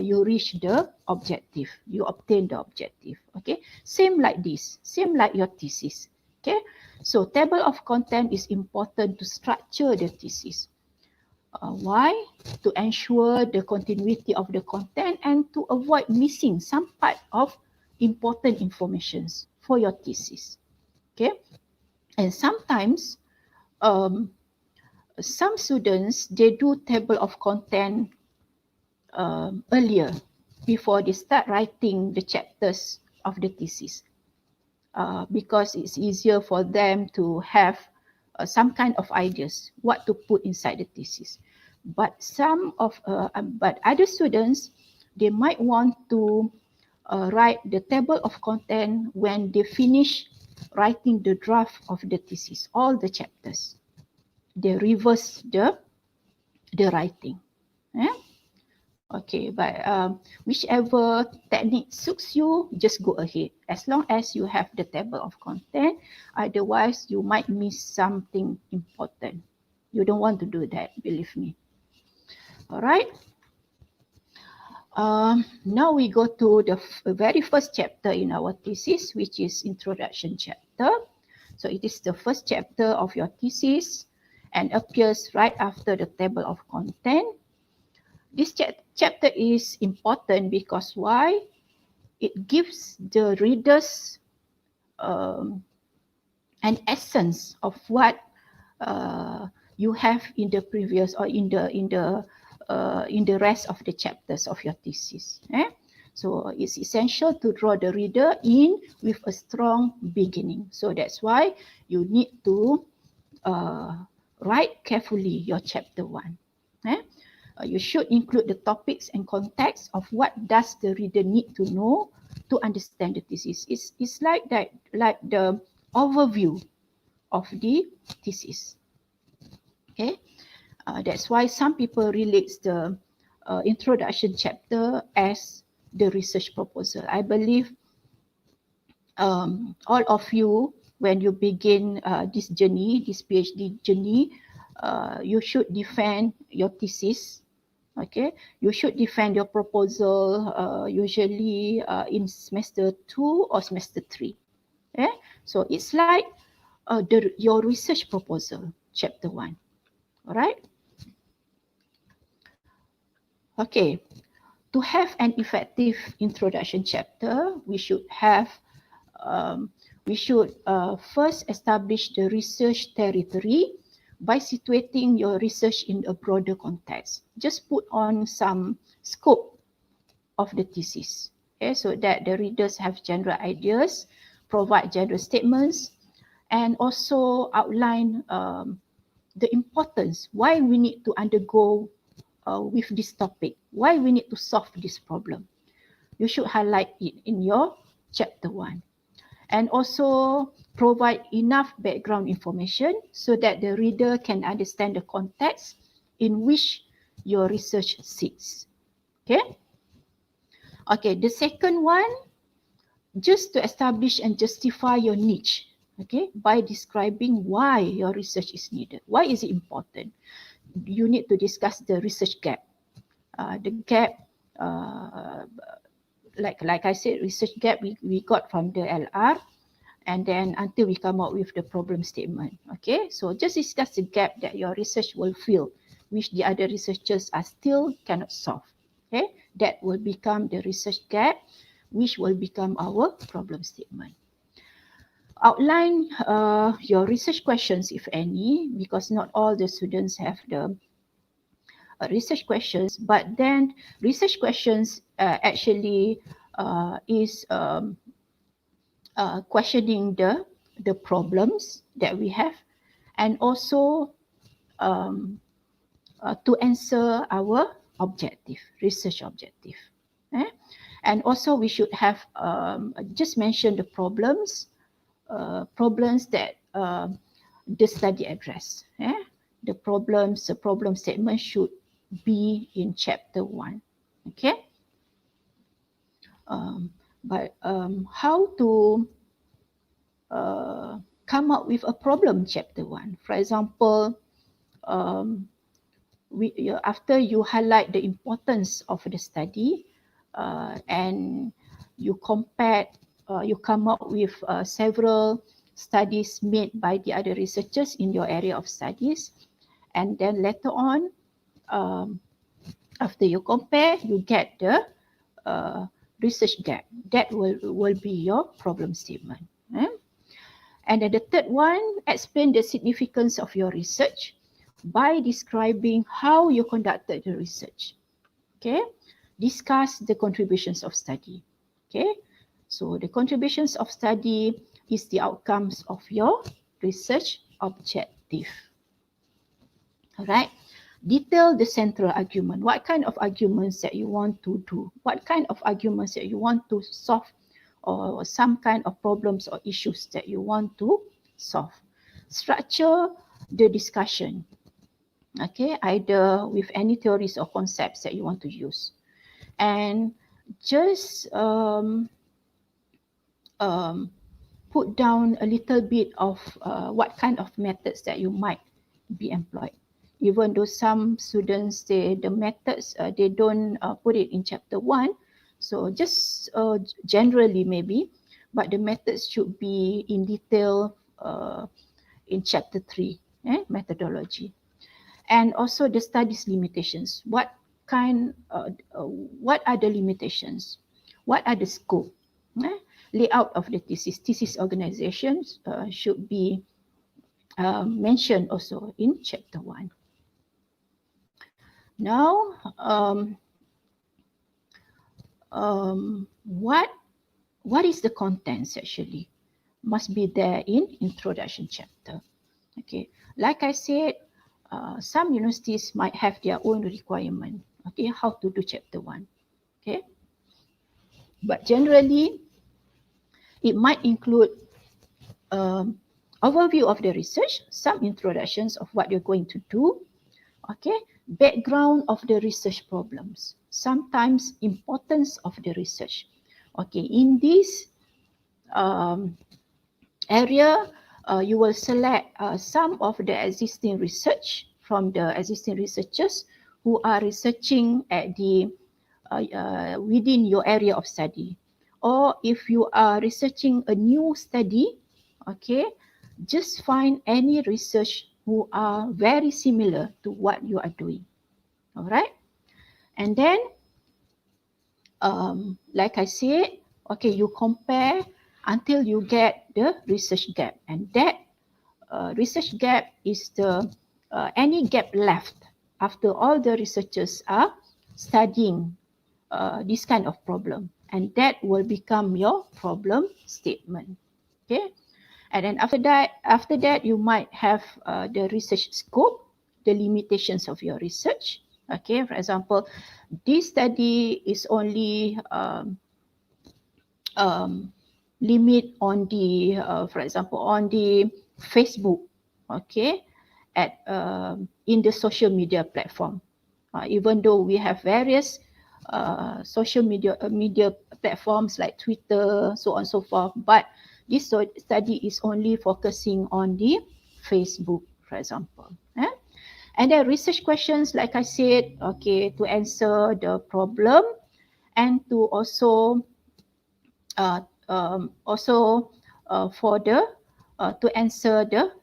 you reach the objective. You obtain the objective. Okay, same like this. Same like your thesis. Okay, so table of content is important to structure the thesis. Why? To ensure the continuity of the content and to avoid missing some part of important informations for your thesis. Okay, and sometimes some students, they do table of content earlier before they start writing the chapters of the thesis, because it's easier for them to have some kind of ideas what to put inside the thesis. But but other students, they might want to write the table of content when they finish writing the draft of the thesis, all the chapters. They reverse the writing. Okay, but whichever technique suits you, just go ahead. As long as you have the table of content, otherwise you might miss something important. You don't want to do that, believe me. All right. Now we go to the very first chapter in our thesis, which is introduction chapter. So it is the first chapter of your thesis and appears right after the table of content. This chapter is important because why? It gives the readers an essence of what you have in the previous or in the rest of the chapters of your thesis. So it's essential to draw the reader in with a strong beginning. So that's why you need to write carefully your chapter 1. You should include the topics and context of what does the reader need to know to understand the thesis. It's like that, like the overview of the thesis. Okay, that's why some people relate the introduction chapter as the research proposal. I believe all of you, when you begin this journey, this PhD journey, you should defend your thesis. Okay, you should defend your proposal usually in semester 2 or semester 3. So it's like your research proposal, chapter 1. All right. Okay, to have an effective introduction chapter, we should first establish the research territory by situating your research in a broader context. Just put on some scope of the thesis, so that the readers have general ideas, provide general statements, and also outline the importance, why we need to undergo with this topic, why we need to solve this problem. You should highlight it in your chapter 1. And also provide enough background information so that the reader can understand the context in which your research sits. Okay? Okay, the second one, just to establish and justify your niche, okay, by describing why your research is needed. Why is it important? You need to discuss the research gap. The gap, like I said, research gap we got from the LR, and then until we come up with the problem statement. Okay, so just discuss the gap that your research will fill, which the other researchers are still cannot solve. Okay, that will become the research gap, which will become our problem statement. Outline your research questions, if any, because not all the students have the research questions, but then research questions actually is questioning the problems that we have, and also to answer our objective, research objective. And also we should have just mention the problems that the study address. The problem statement should be in chapter 1. Okay. But how to come up with a problem chapter 1? For example, after you highlight the importance of the study and you compare, you come up with several studies made by the other researchers in your area of studies, and then later on, after you compare, you get the research gap. That will be your problem statement. And then the third one, explain the significance of your research by describing how you conducted the research. Okay, discuss the contributions of study. Okay, so the contributions of study is the outcomes of your research objective. All right, detail the central argument. What kind of arguments that you want to do? What kind of arguments that you want to solve, or some kind of problems or issues that you want to solve. Structure the discussion. Okay, either with any theories or concepts that you want to use. And just put down a little bit of what kind of methods that you might be employed. Even though some students, the methods, they don't put it in chapter 1. So just generally maybe, but the methods should be in detail in chapter 3, methodology. And also the studies limitations. What are the limitations? What are the scope? Layout of the thesis organizations should be mentioned also in chapter 1. Now, what is the contents actually? Must be there in introduction chapter. Okay, like I said, some universities might have their own requirement. Okay, how to do chapter 1. Okay, but generally, it might include overview of the research, some introductions of what you're going to do. Okay, background of the research problems, sometimes importance of the research. Okay, in this area, you will select some of the existing research from the existing researchers who are researching at the within your area of study. Or if you are researching a new study, okay, just find any research who are very similar to what you are doing. All right, and then like I said, okay, you compare until you get the research gap, and that research gap is the any gap left after all the researchers are studying this kind of problem, and that will become your problem statement. Okay, and then after that you might have the research scope, the limitations of your research. Okay, for example, this study is only limit on the for example on the Facebook, okay, at in the social media platform, even though we have various social media platforms like Twitter, so on and so forth, but this study is only focusing on the Facebook, for example. And then research questions, like I said, okay, to answer the problem and to also for the to answer the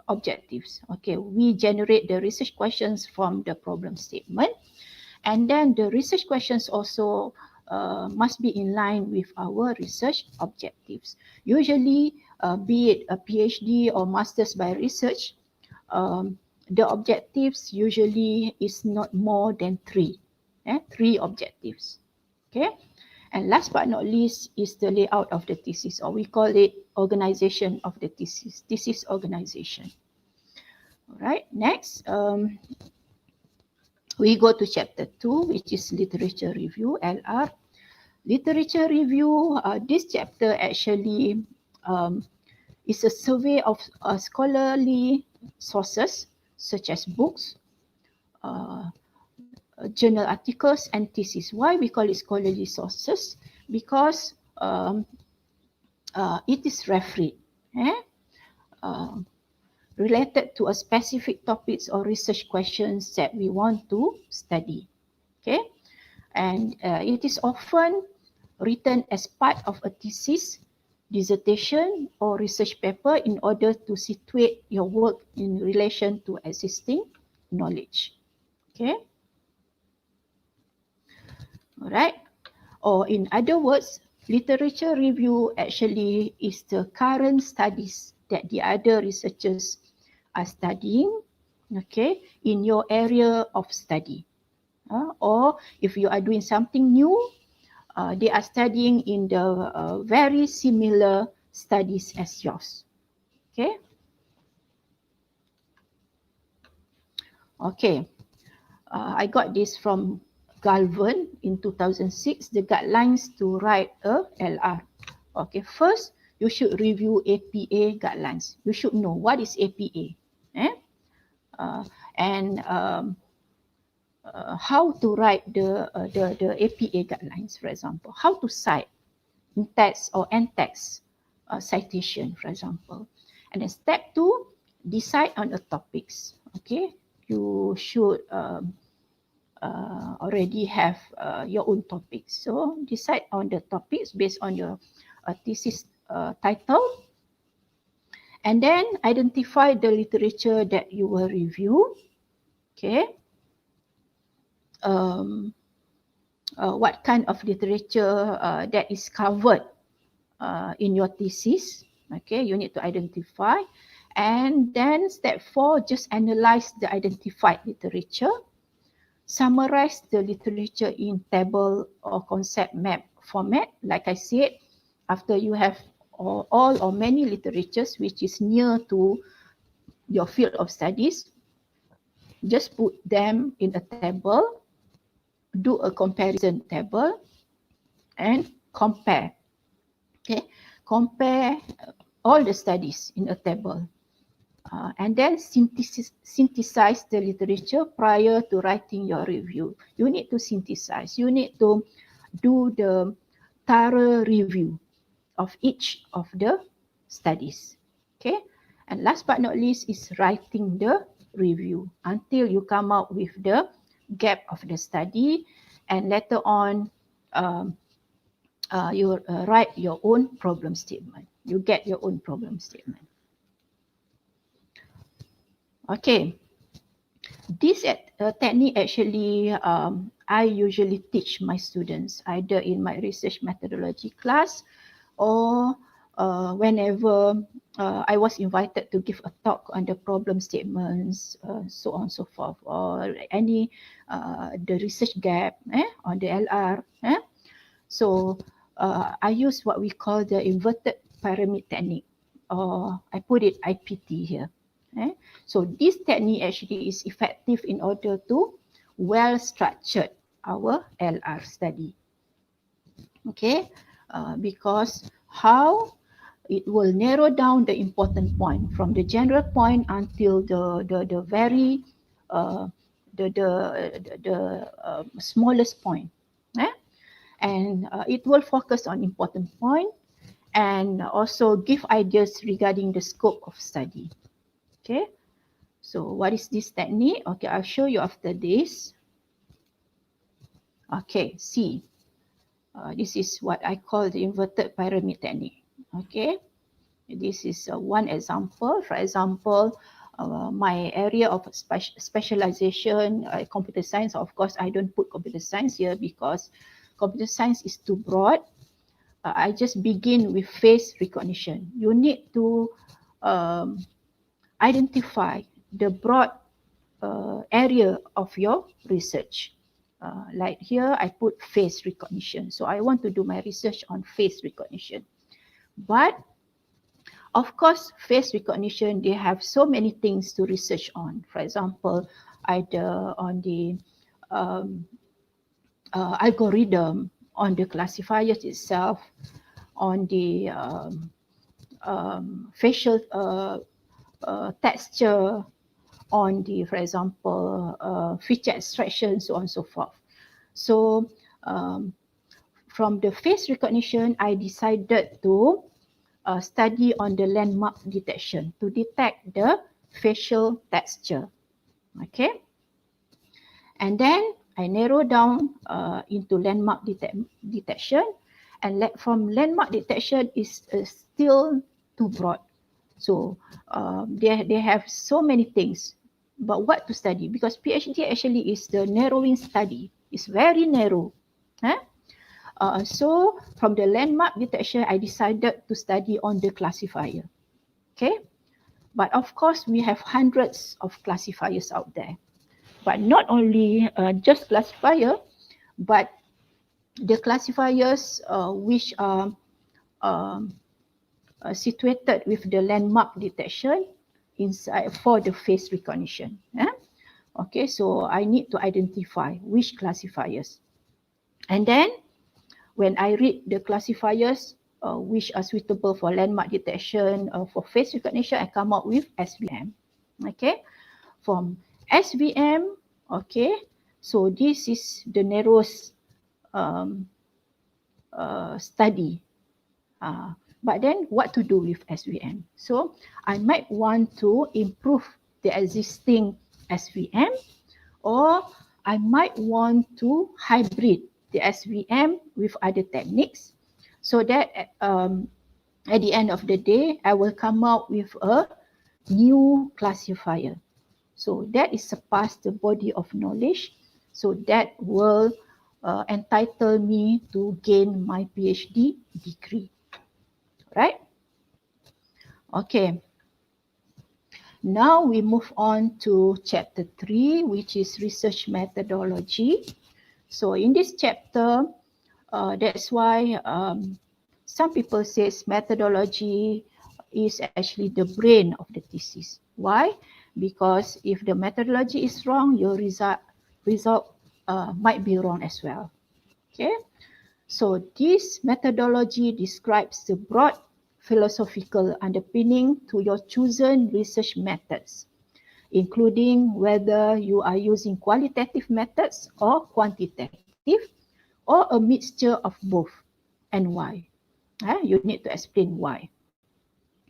objectives. Okay, we generate the research questions from the problem statement, and then the research questions also must be in line with our research objectives. Usually, be it a PhD or Masters by Research, the objectives usually is not more than 3. 3 objectives. Okay. And last but not least is the layout of the thesis, or we call it organization of the thesis organization. All right, next, we go to chapter 2, which is literature review, LR. Literature review, this chapter actually is a survey of scholarly sources such as books, journal articles, and thesis. Why we call it scholarly sources? Because it is refereed, related to a specific topics or research questions that we want to study. Okay, and it is often written as part of a thesis, dissertation, or research paper in order to situate your work in relation to existing knowledge. Okay, all right. Or in other words, literature review actually is the current studies that the other researchers are studying, okay, in your area of study. Or if you are doing something new, they are studying in the very similar studies as yours. Okay. Okay. I got this from Galvan in 2006, the guidelines to write a LR. Okay, first, you should review APA guidelines. You should know what is APA. And how to write the APA guidelines, for example. How to cite in text or end text citation, for example. And then step 2, decide on the topics. Okay, you should already have your own topics. So decide on the topics based on your thesis title, and then identify the literature that you will review. Okay. What kind of literature that is covered in your thesis. Okay, you need to identify. And then step 4, just analyze the identified literature. Summarize the literature in table or concept map format. Like I said, after you have all or many literatures which is near to your field of studies, just put them in a table, do a comparison table, and compare. Okay, compare all the studies in a table. And then synthesize the literature prior to writing your review. You need to synthesize. You need to do the thorough review of each of the studies. Okay. And last but not least is writing the review until you come out with the gap of the study, and later on you write your own problem statement. You get your own problem statement. Okay, this technique actually I usually teach my students either in my research methodology class or whenever I was invited to give a talk on the problem statements, so on and so forth, or any the research gap on the LR. So I use what we call the inverted pyramid technique, or I put it IPT here. So this technique actually is effective in order to well structured our LR study. Okay, because how it will narrow down the important point from the general point until the very smallest point, and it will focus on important point and also give ideas regarding the scope of study. Okay, so what is this technique? Okay, I'll show you after this. Okay, see, this is what I call the inverted pyramid technique. Okay, this is one example. For example, my area of specialization, computer science. Of course, I don't put computer science here because computer science is too broad. I just begin with face recognition. You need to identify the broad area of your research. Like here, I put face recognition. So I want to do my research on face recognition. But of course, face recognition, they have so many things to research on. For example, either on the algorithm, on the classifiers itself, on the facial texture, on the, for example, feature extraction, so on and so forth. So from the face recognition, I decided to study on the landmark detection to detect the facial texture. Okay. And then I narrow down into landmark detection, and from landmark detection is still too broad. So they have so many things, but what to study? Because PhD actually is the narrowing study. It's very narrow. So from the landmark detection, I decided to study on the classifier. Okay, but of course we have hundreds of classifiers out there. But not only just classifier, but the classifiers which are situated with the landmark detection inside for the face recognition. Okay, so I need to identify which classifiers. And then when I read the classifiers which are suitable for landmark detection for face recognition, I come up with SVM. Okay, from SVM, okay, so this is the narrowest study. But then what to do with SVM? So I might want to improve the existing SVM, or I might want to hybrid the SVM with other techniques, so that at the end of the day, I will come out with a new classifier. So that is surpass the body of knowledge. So that will entitle me to gain my PhD degree. Right? Okay. Now we move on to chapter 3, which is research methodology. So in this chapter, that's why some people say methodology is actually the brain of the thesis. Why? Because if the methodology is wrong, your result might be wrong as well. Okay. So this methodology describes the broad philosophical underpinning to your chosen research methods, including whether you are using qualitative methods or quantitative, or a mixture of both, and why. You need to explain why.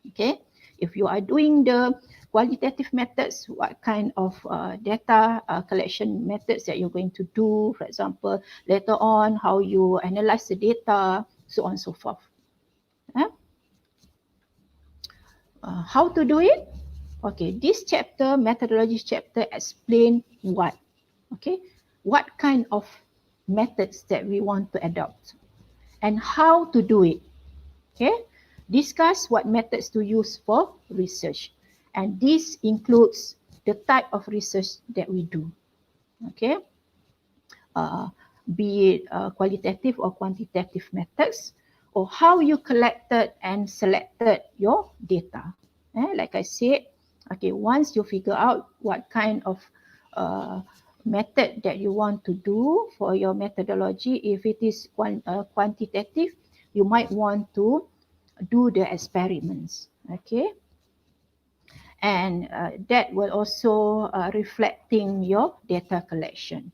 Okay, if you are doing the qualitative methods, what kind of data collection methods that you're going to do, for example, later on, how you analyze the data, so on and so forth. How to do it? Okay, this chapter, methodology chapter, explain what. Okay, what kind of methods that we want to adopt and how to do it. Okay, discuss what methods to use for research, and this includes the type of research that we do. Okay, be it qualitative or quantitative methods, or how you collected and selected your data. Like I said, okay, once you figure out what kind of method that you want to do for your methodology, if it is quantitative, you might want to do the experiments. Okay, and that will also reflecting your data collection.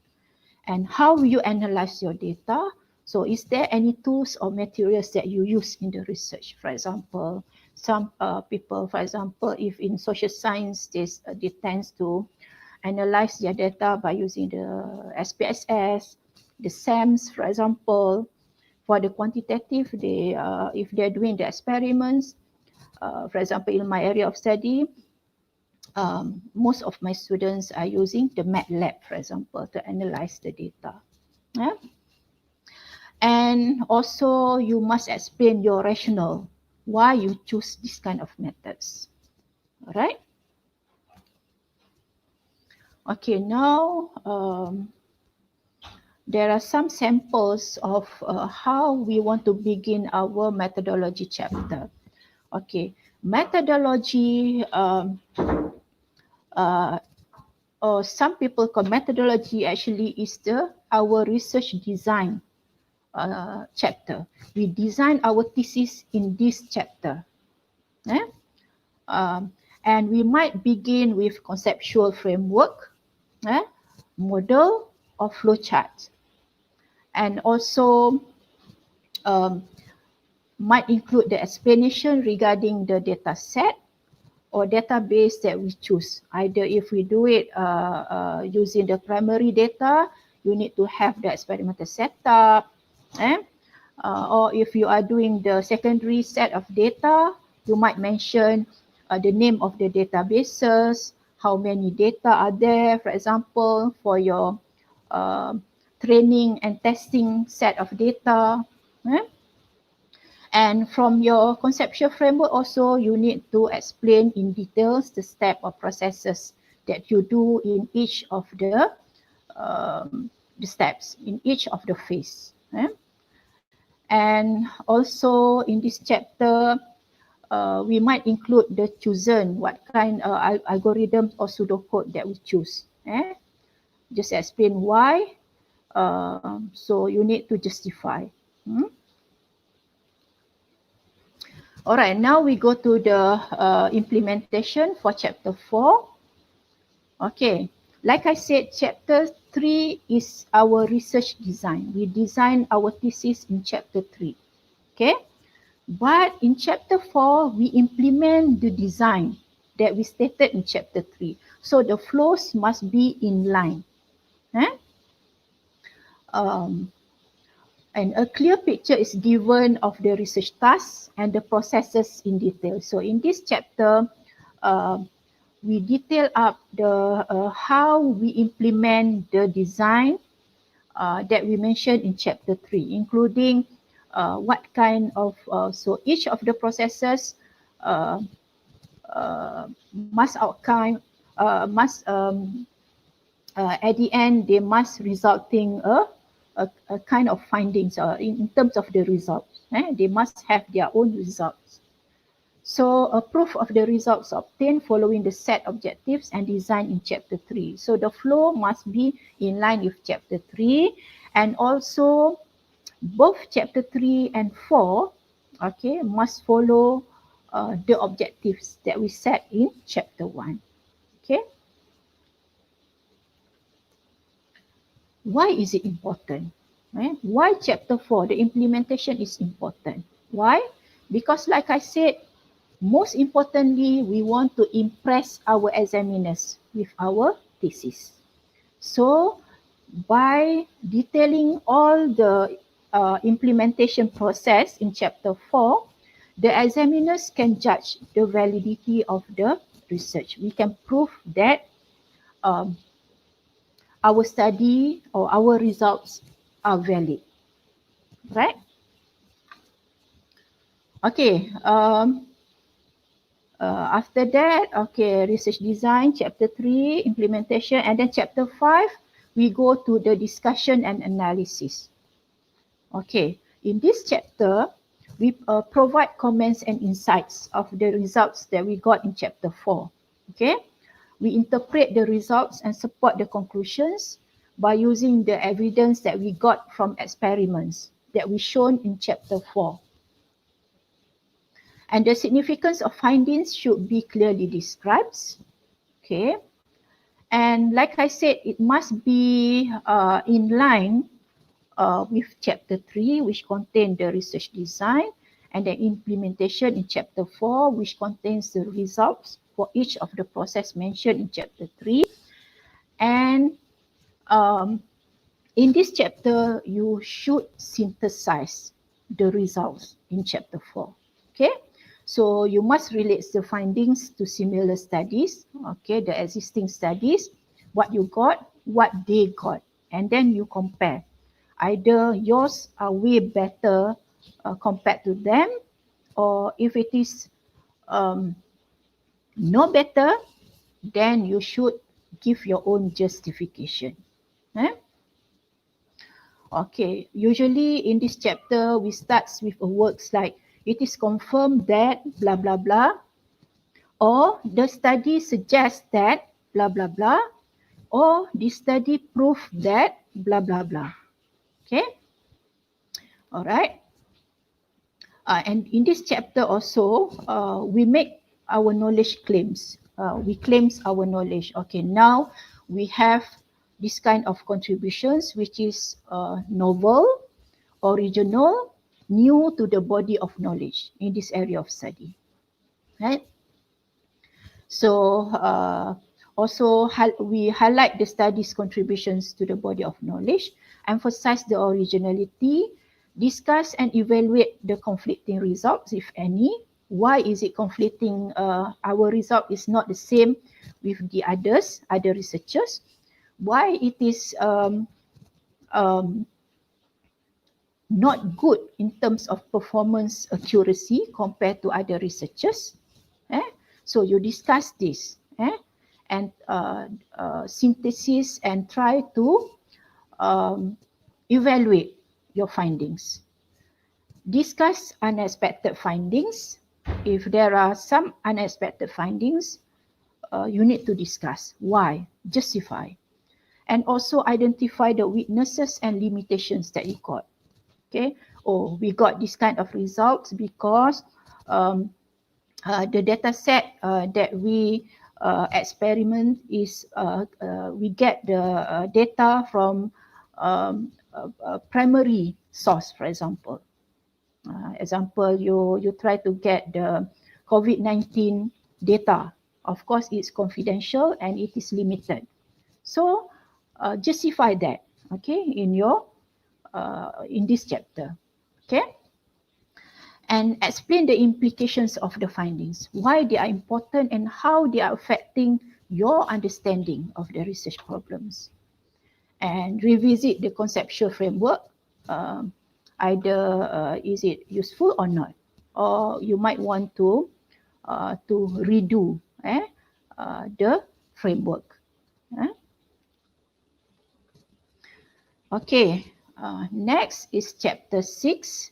And how you analyze your data. So is there any tools or materials that you use in the research? For example, some people, for example, if in social science, they tend to analyze their data by using the SPSS, the SAMS, for example. For the quantitative, they if they're doing the experiments, for example, in my area of study, most of my students are using the MATLAB, for example, to analyze the data. And also, you must explain your rationale, why you choose this kind of methods. All right? Okay, now there are some samples of how we want to begin our methodology chapter. Okay, methodology, or some people call methodology actually is our research design chapter. We design our thesis in this chapter. And we might begin with conceptual framework, model or flowchart. And also might include the explanation regarding the data set or database that we choose. Either if we do it using the primary data, you need to have the experimental setup, or if you are doing the secondary set of data, you might mention the name of the databases, how many data are there, for example, for your training and testing set of data. And from your conceptual framework also, you need to explain in details the step or processes that you do in each of the steps, in each of the phase. And also in this chapter, we might include the chosen, what kind of algorithm or pseudocode that we choose. Just explain why. So you need to justify. All right, now we go to the implementation for chapter 4. Okay, like I said, chapter 3 is our research design. We design our thesis in chapter 3. Okay, but in chapter 4, we implement the design that we stated in chapter 3. So the flows must be in line. And a clear picture is given of the research tasks and the processes in detail. So in this chapter, we detail up the how we implement the design that we mentioned in chapter 3, including what kind of, so each of the processes must outcome, at the end, they must resulting a kind of findings in terms of the results. They must have their own results. So a proof of the results obtained following the set objectives and design in chapter 3. So the flow must be in line with chapter 3, and also both chapter 3 and 4, okay, must follow the objectives that we set in chapter 1. Okay. Why is it important? Why chapter 4, the implementation is important? Why? Because like I said, most importantly, we want to impress our examiners with our thesis. So by detailing all the implementation process in chapter 4, the examiners can judge the validity of the research. We can prove that our study or our results are valid, right? Okay, after that, okay, research design, chapter 3, implementation, and then chapter 5, we go to the discussion and analysis. Okay, in this chapter, we provide comments and insights of the results that we got in chapter 4. Okay, we interpret the results and support the conclusions by using the evidence that we got from experiments that we shown in chapter 4. And the significance of findings should be clearly described. Okay, and like I said, it must be in line with chapter 3, which contains the research design, and the implementation in chapter 4, which contains the results for each of the process mentioned in chapter 3. And in this chapter, you should synthesize the results in chapter 4. Okay, so you must relate the findings to similar studies, okay, the existing studies, what you got, what they got, and then you compare. Either yours are way better compared to them, or if it is no better, then you should give your own justification. Okay, usually in this chapter, we start with a words like, it is confirmed that blah, blah, blah, or the study suggests that blah, blah, blah, or the study proved that blah, blah, blah. Okay, all right. And in this chapter also, we make our knowledge claims. We claims our knowledge. Okay, now we have this kind of contributions, which is novel, original, new to the body of knowledge in this area of study, right? So also we highlight the study's contributions to the body of knowledge, emphasize the originality, discuss and evaluate the conflicting results, if any. Why is it conflicting? Our result is not the same with the other researchers. Why it is not good in terms of performance accuracy compared to other researchers. So you discuss this and synthesis and try to evaluate your findings. Discuss unexpected findings. If there are some unexpected findings, you need to discuss why, justify, and also identify the weaknesses and limitations that you got. Okay, we got this kind of results because the data set that we experiment is we get the data from a primary source, for example. You try to get the COVID-19 data. Of course, it's confidential and it is limited. So justify that, okay, in your in this chapter, okay, and explain the implications of the findings, why they are important and how they are affecting your understanding of the research problems, and revisit the conceptual framework. Either is it useful or not, or you might want to redo the framework. Okay, next is chapter 6,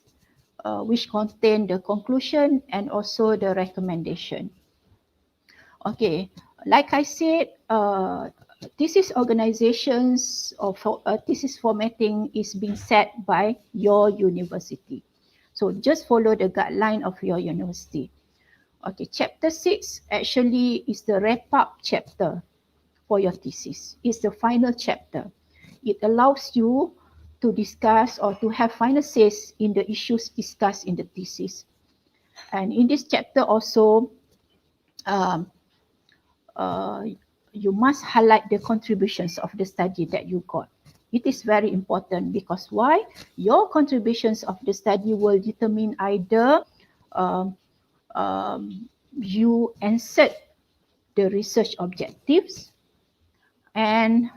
which contain the conclusion and also the recommendation. Okay, like I said, thesis organizations or thesis formatting is being set by your university. So just follow the guideline of your university. Okay, chapter 6 actually is the wrap-up chapter for your thesis. It's the final chapter. It allows you to discuss or to have final says in the issues discussed in the thesis. And in this chapter also, you must highlight the contributions of the study that you got. It is very important because why? Your contributions of the study will determine either you insert the research objectives and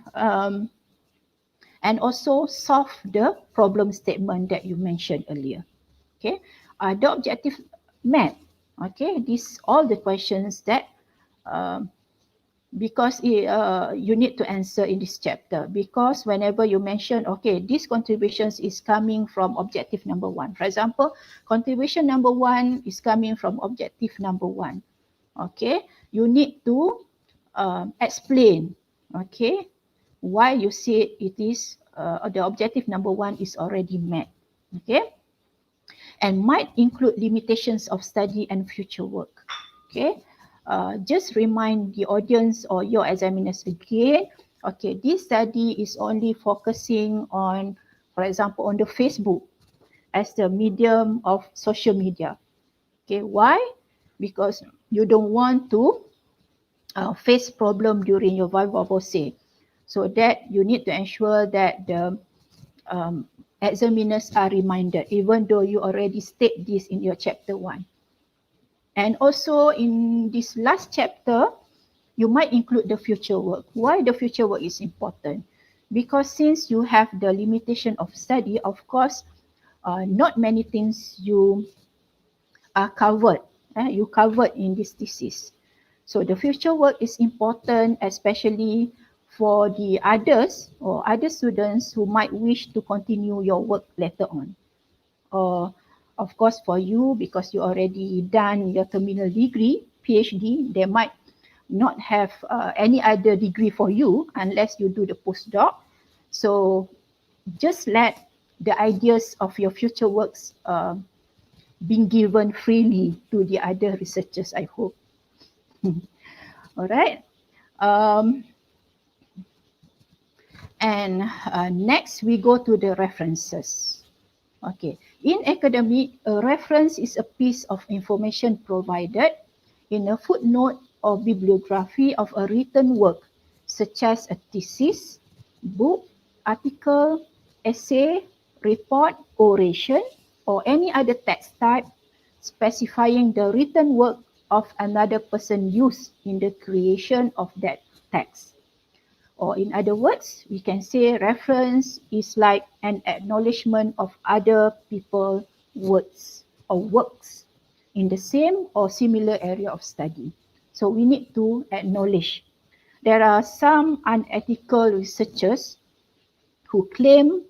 also solve the problem statement that you mentioned earlier. Okay, the objective met. Okay, these all the questions that because you need to answer in this chapter, because whenever you mention, okay, these contributions is coming from objective number 1. For example, contribution number 1 is coming from objective number 1. Okay, you need to explain, okay, why you say it is the objective number 1 is already met. Okay, and might include limitations of study and future work. Okay, just remind the audience or your examiners again, okay, this study is only focusing on, for example, on the Facebook as the medium of social media. Okay, why? Because you don't want to face problem during your viva voce. So that you need to ensure that the examiners are reminded, even though you already state this in your chapter 1. And also in this last chapter, you might include the future work. Why the future work is important? Because since you have the limitation of study, of course, not many things you are covered. You covered in this thesis. So the future work is important, especially for the others or other students who might wish to continue your work later on. Or of course for you, because you already done your terminal degree, PhD, they might not have any other degree for you unless you do the postdoc. So just let the ideas of your future works being given freely to the other researchers, I hope. All right. And next we go to the references. Okay, in academic, a reference is a piece of information provided in a footnote or bibliography of a written work, such as a thesis, book, article, essay, report, oration, or any other text type specifying the written work of another person used in the creation of that text. Or in other words, we can say reference is like an acknowledgement of other people's words or works in the same or similar area of study. So we need to acknowledge. There are some unethical researchers who claim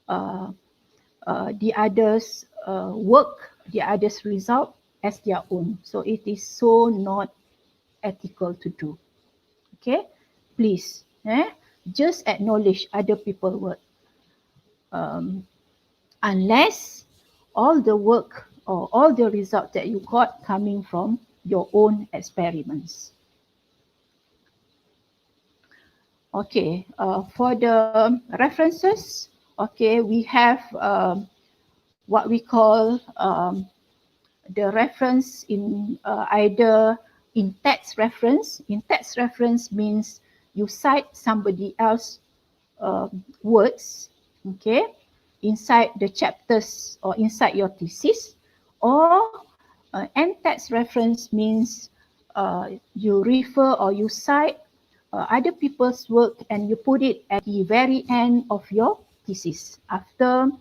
the others' work, the others' result as their own. So it is so not ethical to do. Okay, please. Just acknowledge other people's work. Unless all the work or all the results that you got coming from your own experiments. Okay, for the references, okay, we have what we call the reference in either in text reference. In text reference means you cite somebody else words, okay, inside the chapters or inside your thesis, or end text reference means you refer or you cite other people's work and you put it at the very end of your thesis after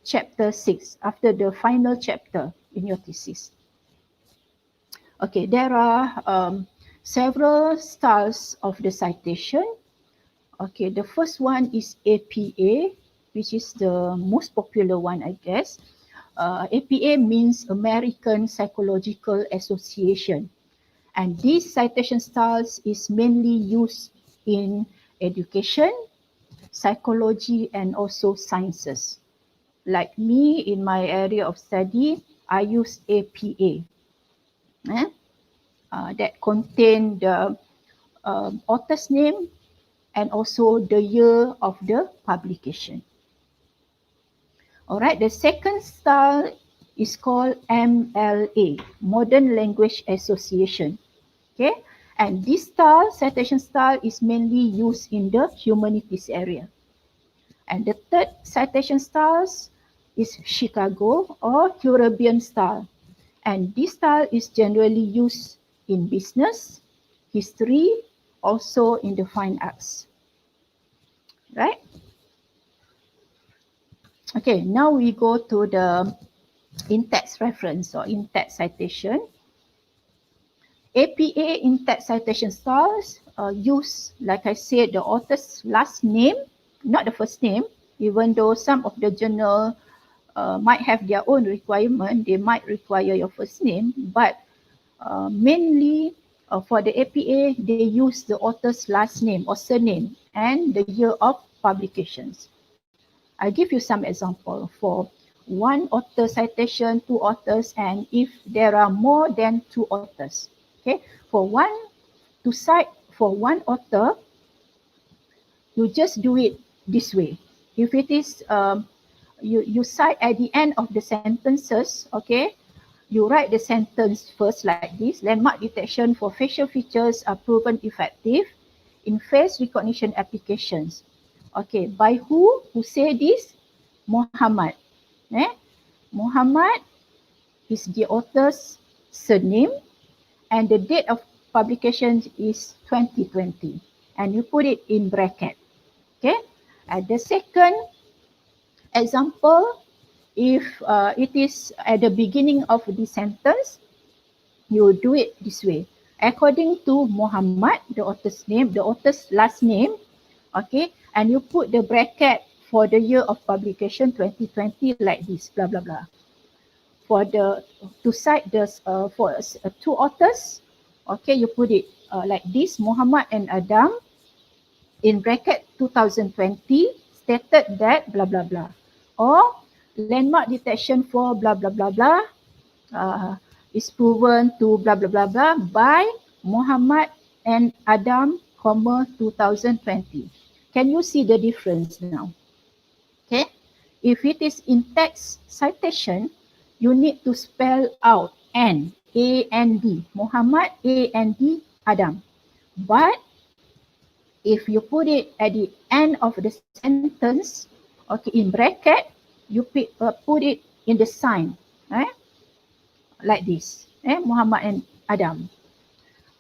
chapter 6, after the final chapter in your thesis. Okay, there are several styles of the citation. Okay, the first one is APA, which is the most popular one, I guess. APA means American Psychological Association. And this citation styles is mainly used in education, psychology, and also sciences. Like me, in my area of study, I use APA. That contain the author's name and also the year of the publication. All right, the second style is called MLA, Modern Language Association. Okay, and this style, citation style, is mainly used in the humanities area. And the third citation style is Chicago or Caribbean style. And this style is generally used in business, history, also in the fine arts. Right? Okay, now we go to the in-text reference or in-text citation. APA in-text citation styles use, like I said, the author's last name, not the first name, even though some of the journal might have their own requirement, they might require your first name, but mainly for the APA, they use the author's last name or surname and the year of publications. I'll give you some example for one author citation, two authors, and if there are more than two authors. Okay, to cite for one author, you just do it this way. If it is, you cite at the end of the sentences, okay, you write the sentence first like this: landmark detection for facial features are proven effective in face recognition applications. Okay, by who? Who say this? Muhammad. Muhammad is the author's surname and the date of publication is 2020. And you put it in bracket. Okay. And the second example, if it is at the beginning of the sentence, you do it this way. According to Muhammad, the author's name, the author's last name, okay, and you put the bracket for the year of publication 2020 like this, blah, blah, blah. To cite this for two authors, okay, you put it like this: Muhammad and Adam, in bracket 2020, stated that blah, blah, blah. Or landmark detection for blah blah blah blah is proven to blah blah blah blah by Muhammad and Adam, 2020. Can you see the difference now? Okay, if it is in text citation, you need to spell out N, A and D, Muhammad, A and D, Adam. But if you put it at the end of the sentence, okay, in bracket, you put it in the sign, like this, Muhammad and Adam.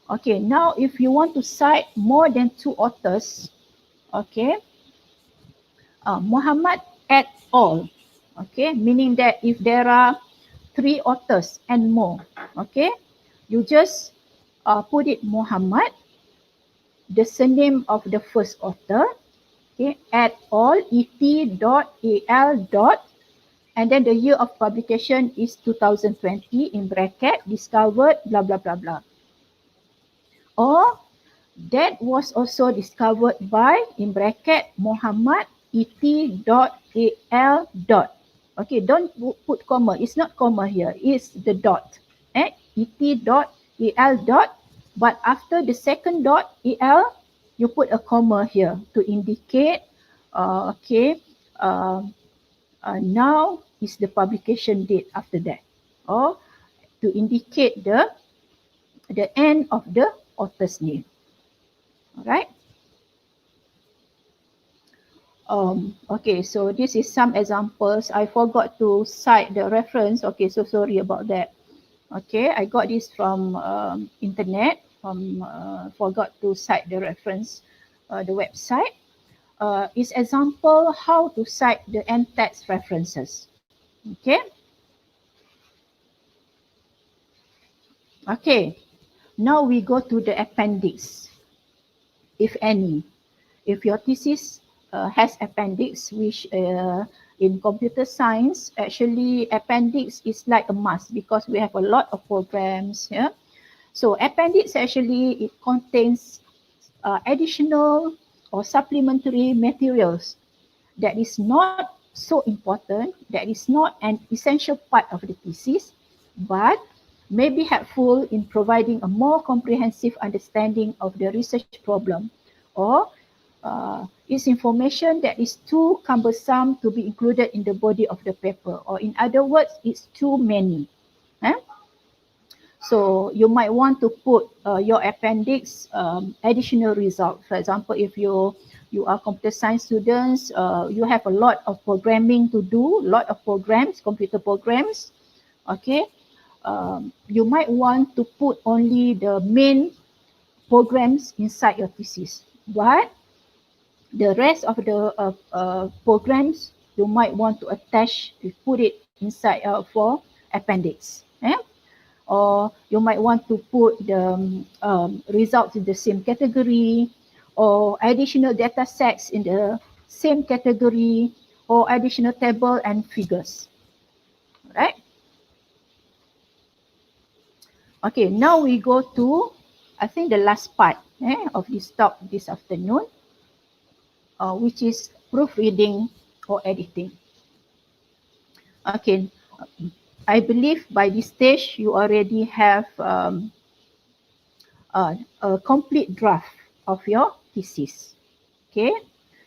Okay, now if you want to cite more than 2 authors, okay, Muhammad et al. Okay, meaning that if there are 3 authors and more, okay, you just put it Muhammad, the surname of the first author, okay, et al, et.al. And then the year of publication is 2020 in bracket, discovered, blah, blah, blah, blah. Or that was also discovered by, in bracket, Muhammad, et.al. Okay, don't put comma. It's not comma here. It's the dot. et.al. But after the second dot, al, you put a comma here to indicate, now is the publication date after that, or to indicate the end of the author's name. All right. Okay, so this is some examples. I forgot to cite the reference. Okay, so sorry about that. Okay, I got this from internet. Forgot to cite the reference, the website. Is example how to cite the end text references. Okay. Okay, now we go to the appendix, if any. If your thesis has appendix, which in computer science, actually appendix is like a must because we have a lot of programs. Yeah. So appendix actually, it contains additional or supplementary materials that is not so important, that is not an essential part of the thesis, but may be helpful in providing a more comprehensive understanding of the research problem, or it's information that is too cumbersome to be included in the body of the paper, or in other words, it's too many. So you might want to put your appendix additional result. For example, if you are computer science students, you have a lot of programming to do, lot of programs, computer programs. Okay, you might want to put only the main programs inside your thesis, but the rest of the programs you might want to attach, to put it inside for appendix. Or you might want to put the results in the same category, or additional data sets in the same category, or additional table and figures. Right? Okay, now we go to, I think, the last part of this talk this afternoon, which is proofreading or editing. Okay. I believe by this stage you already have a complete draft of your thesis. Okay,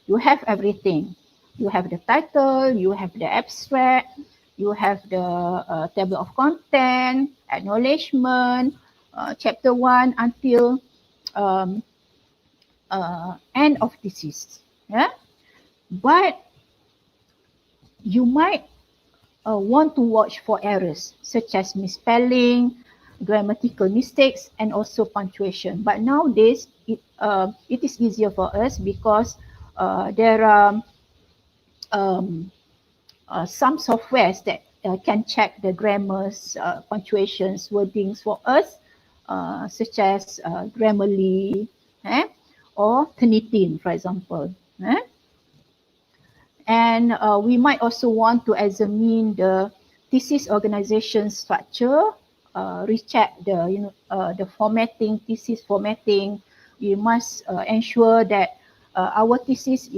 you have everything. You have the title, you have the abstract, you have the table of content, acknowledgement, chapter 1 until end of thesis. Yeah, but you might want to watch for errors such as misspelling, grammatical mistakes, and also punctuation. But nowadays, it is easier for us because there are some softwares that can check the grammars, punctuations, wordings for us, such as Grammarly or Turnitin, for example. And we might also want to examine the thesis organization structure, recheck the the formatting, thesis formatting. We must ensure that our thesis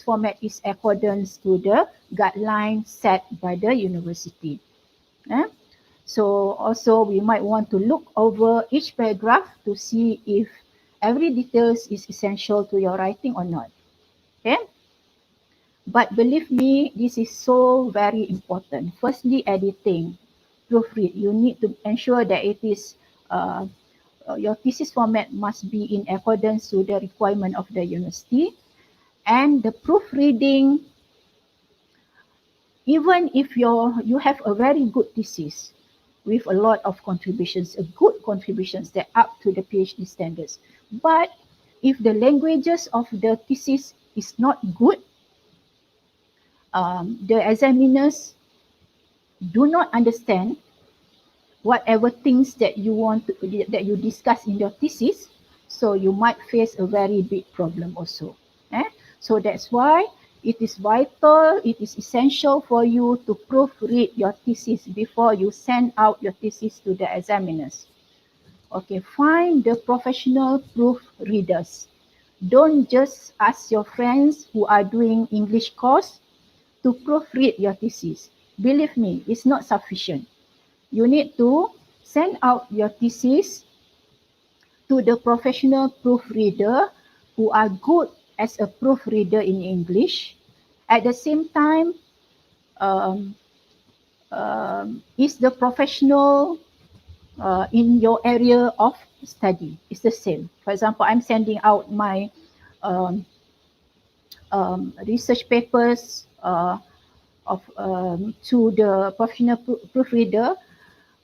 format is accordance to the guideline set by the university. So also we might want to look over each paragraph to see if every details is essential to your writing or not. Okay. But believe me, this is so very important. Firstly, editing, proofread. You need to ensure that it is your thesis format must be in accordance to the requirement of the university. And the proofreading, even if you have a very good thesis with a lot of contributions, a good contributions that up to the PhD standards, but if the languages of the thesis is not good, the examiners do not understand whatever things that you that you discuss in your thesis, so you might face a very big problem also. So that's why it is vital, it is essential for you to proofread your thesis before you send out your thesis to the examiners. Okay, find the professional proofreaders. Don't just ask your friends who are doing English course to proofread your thesis. Believe me, it's not sufficient. You need to send out your thesis to the professional proofreader who are good as a proofreader in English. At the same time, is the professional in your area of study. It's the same. For example, I'm sending out my research papers to the professional proofreader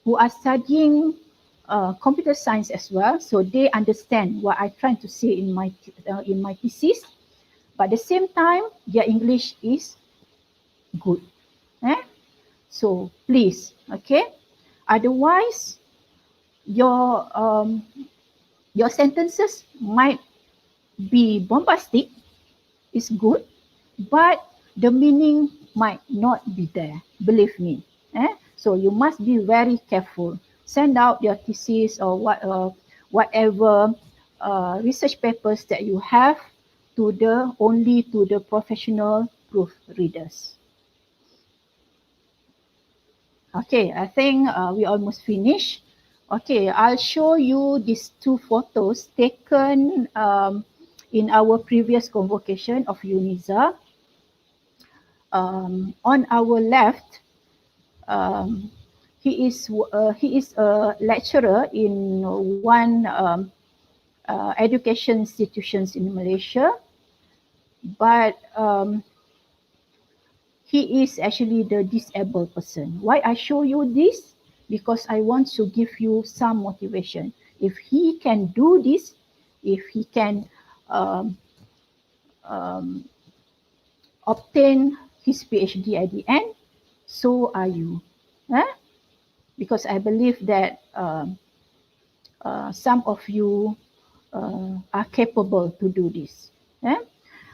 who are studying computer science as well, so they understand what I'm trying to say in my thesis. But at the same time, their English is good. So please, okay. Otherwise, your sentences might be bombastic, it's good, but the meaning might not be there. Believe me. So you must be very careful. Send out your thesis or whatever research papers that you have only to the professional proofreaders. Okay, I think we almost finished. Okay, I'll show you these two photos taken in our previous convocation of UNISA. On our left, he is a lecturer in one education institutions in Malaysia, but he is actually the disabled person. Why I show you this? Because I want to give you some motivation. If he can do this, if he can obtain his PhD at the end, so are you. Because I believe that some of you are capable to do this.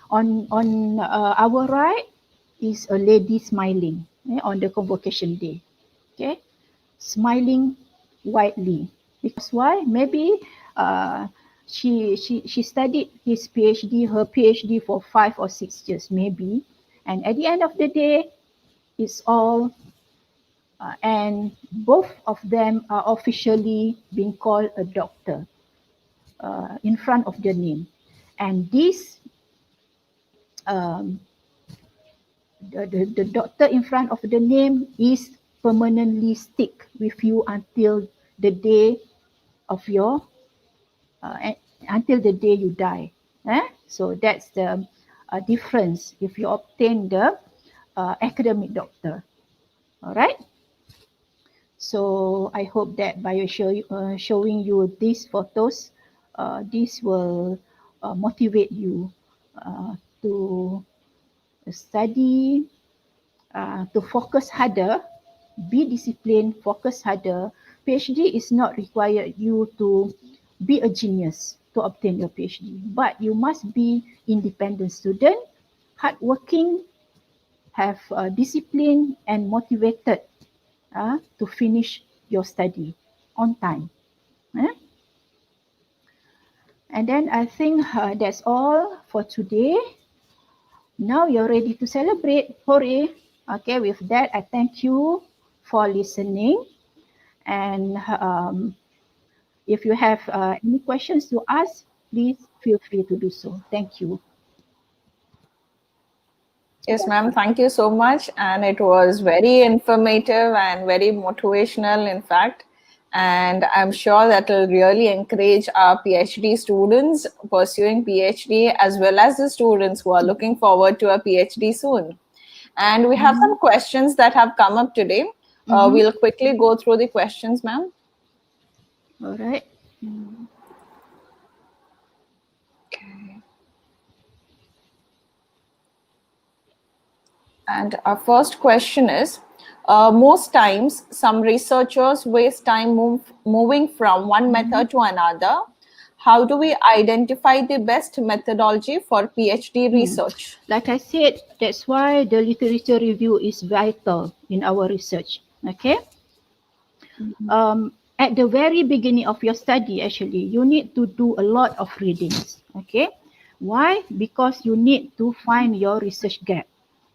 On our right is a lady smiling on the convocation day. Okay, smiling widely. Because why? Maybe she studied her PhD for 5 or 6 years maybe, and at the end of the day, it's all and both of them are officially being called a doctor in front of their name, and this the doctor in front of the name is permanently stick with you until the day of your until the day you die. So that's the difference if you obtain the academic doctor. All right. So I hope that by showing you these photos, this will motivate you to study, to focus harder, be disciplined, focus harder. PhD is not required you to be a genius to obtain your PhD, but you must be independent student, hardworking, have discipline and motivated to finish your study on time. And then I think that's all for today. Now you're ready to celebrate. Hooray. Okay, with that, I thank you for listening. And if you have any questions to ask, please feel free to do so. Thank you. Yes, ma'am. Thank you so much. And it was very informative and very motivational, in fact. And I'm sure that will really encourage our PhD students pursuing PhD, as well as the students who are looking forward to a PhD soon. And we have some questions that have come up today. We'll quickly go through the questions, ma'am. All right. Okay. And our first question is, most times some researchers waste time moving from one method to another. How do we identify the best methodology for PhD research? Like I said, that's why the literature review is vital in our research. Okay. At the very beginning of your study, actually, you need to do a lot of readings. Okay. Why? Because you need to find your research gap.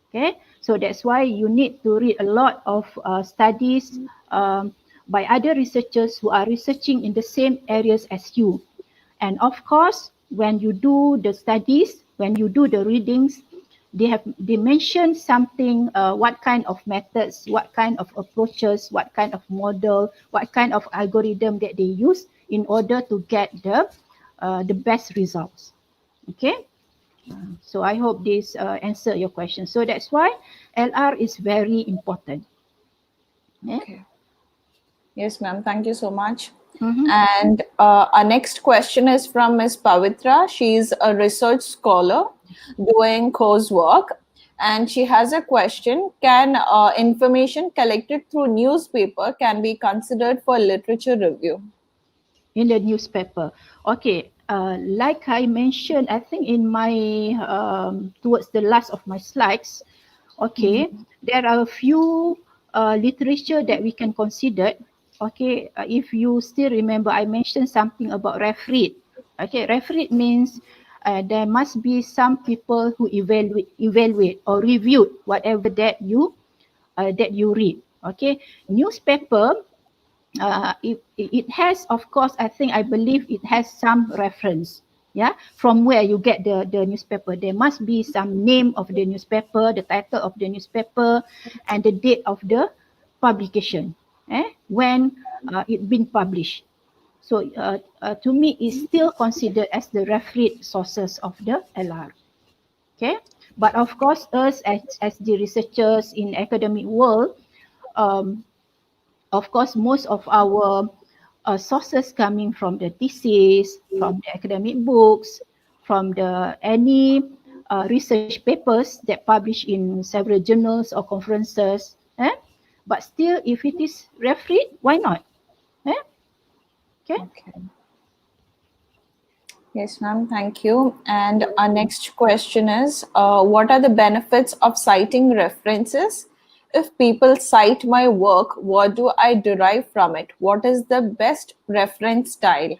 Okay. So that's why you need to read a lot of studies by other researchers who are researching in the same areas as you. And of course, when you do the studies, when you do the readings, they mention something, what kind of methods, what kind of approaches, what kind of model, what kind of algorithm that they use in order to get the best results. Okay. So I hope this answer your question. So that's why LR is very important. Yeah? Okay. Yes, ma'am. Thank you so much. And our next question is from Ms. Pavitra. She's a research scholar doing coursework, and she has a question. Can information collected through newspaper can be considered for literature review? In the newspaper. Okay, like I mentioned, I think in my, towards the last of my slides, okay, there are a few literature that we can consider. Okay, if you still remember, I mentioned something about refereed. Okay, refereed means there must be some people who evaluate or reviewed whatever that you read. Okay, newspaper, it has, of course, I believe it has some reference. Yeah, from where you get the newspaper, there must be some name of the newspaper, the title of the newspaper, and the date of the publication, when it been published. So to me, it's still considered as the refereed sources of the LR. Okay, but of course, us as the researchers in academic world, of course, most of our sources coming from the thesis, from the academic books, from the any research papers that publish in several journals or conferences. But still, if it is refereed, why not? Okay. Yes, ma'am. Thank you. And our next question is, what are the benefits of citing references? If people cite my work, what do I derive from it? What is the best reference style?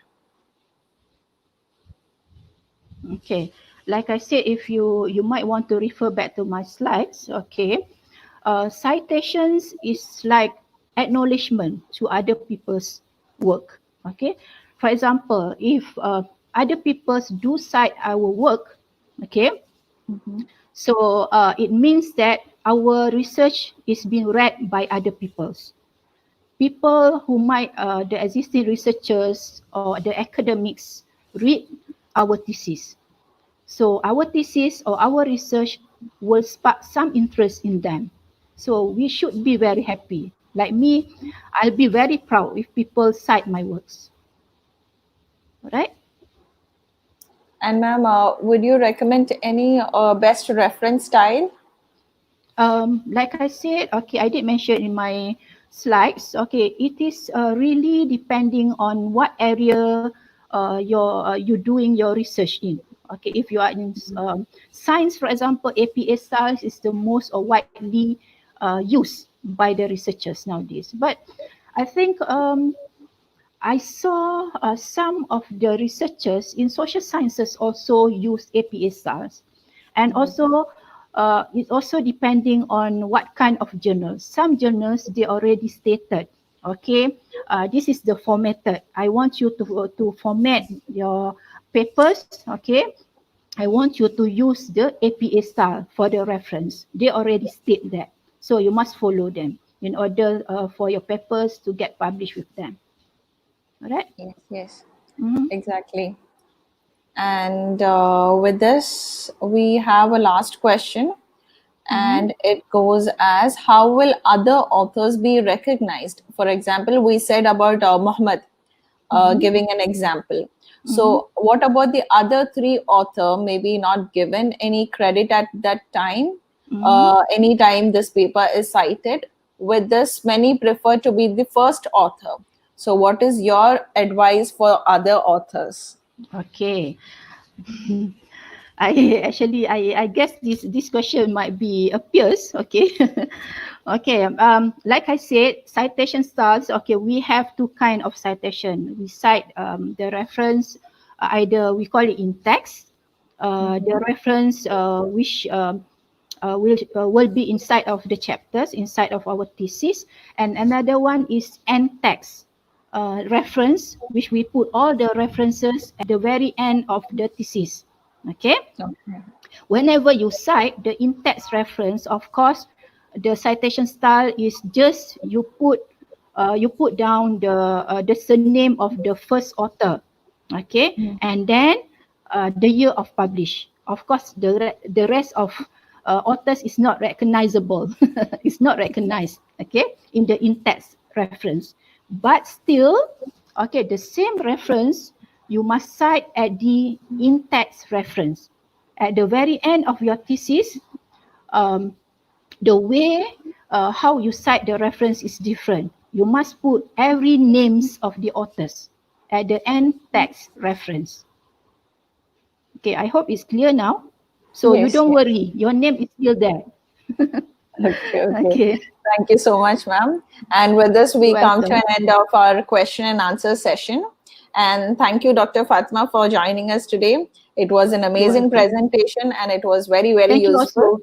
Okay. Like I said, if you might want to refer back to my slides. Okay. Citations is like acknowledgement to other people's work. Okay. For example, if other people do cite our work, okay, so it means that our research is being read by other peoples. People who might, the existing researchers or the academics read our thesis. So our thesis or our research will spark some interest in them. So we should be very happy. Like me, I'll be very proud if people cite my works. All right? And ma'am, would you recommend any best reference style? Like I said, okay, I did mention in my slides. Okay, it is really depending on what area you're doing your research in. Okay, if you are in science, for example, APA styles is the most or widely used by the researchers nowadays. But I think I saw some of the researchers in social sciences also use APA styles. And also, it's also depending on what kind of journals. Some journals, they already stated, okay, this is the formatted. I want you to format your papers, okay. I want you to use the APA style for the reference. They already state that. So you must follow them in order for your papers to get published with them. All right? Yes, yes, Mm-hmm. exactly. And with this, we have a last question. And it goes as, how will other authors be recognized? For example, we said about Muhammad, giving an example. So what about the other three author, maybe not given any credit at that time, anytime this paper is cited? With this, many prefer to be the first author. So what is your advice for other authors? Okay. I guess this question might be appears, okay. Okay, like I said, citation styles, okay, we have two kind of citation. We cite the reference, either we call it in text, the reference which will be inside of the chapters, inside of our thesis, and another one is end text reference, which we put all the references at the very end of the thesis. Okay. Okay. Whenever you cite the in-text reference, of course, the citation style is just you put down the surname of the first author, okay, and then the year of publish. Of course, the rest of authors is not recognizable. It's not recognized, okay, in the in-text reference. But still, okay, the same reference you must cite at the in-text reference. At the very end of your thesis, the way how you cite the reference is different. You must put every names of the authors at the end text reference. Okay, I hope it's clear now. So you Yes, don't yes. worry, your name is still there. Okay, okay. Okay. Thank you so much, ma'am. And with this, we You're come to welcome. an end of our question and answer session. And thank you, Dr. Fatma, for joining us today. It was an amazing welcome. presentation and it was very, very Thank you useful. also.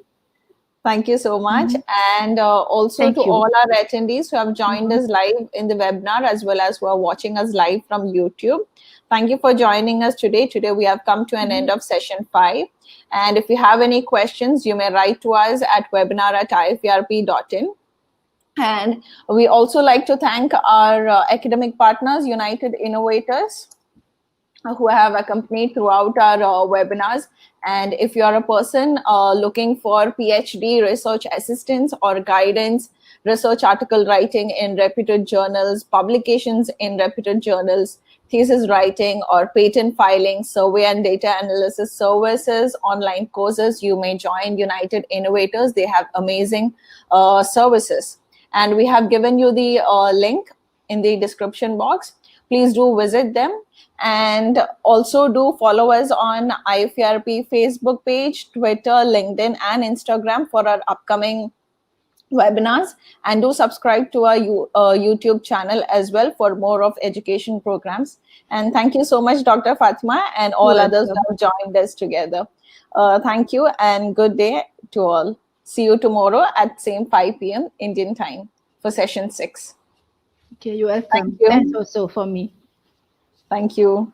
Thank you so much. And also Thank to you. all our attendees who have joined us live in the webinar, as well as who are watching us live from YouTube. Thank you for joining us today. Today, we have come to an end of session 5. And if you have any questions, you may write to us at webinar@iferp.in. And we also like to thank our academic partners, United Innovators, who have accompanied throughout our webinars. And if you are a person looking for PhD research assistance or guidance, research article writing in reputed journals, publications in reputed journals, thesis writing or patent filing, survey and data analysis services, online courses, you may join United Innovators. They have amazing services. And we have given you the link in the description box. Please do visit them. And also do follow us on IFERP Facebook page, Twitter, LinkedIn, and Instagram for our upcoming webinars. And do subscribe to our YouTube channel as well for more of education programs. And thank you so much, Dr. Fatma, and all others who have joined us together. Thank you and good day to all. See you tomorrow at same 5 p.m. Indian time for session 6. Okay, you're welcome. Thank you. Thanks also for me. Thank you.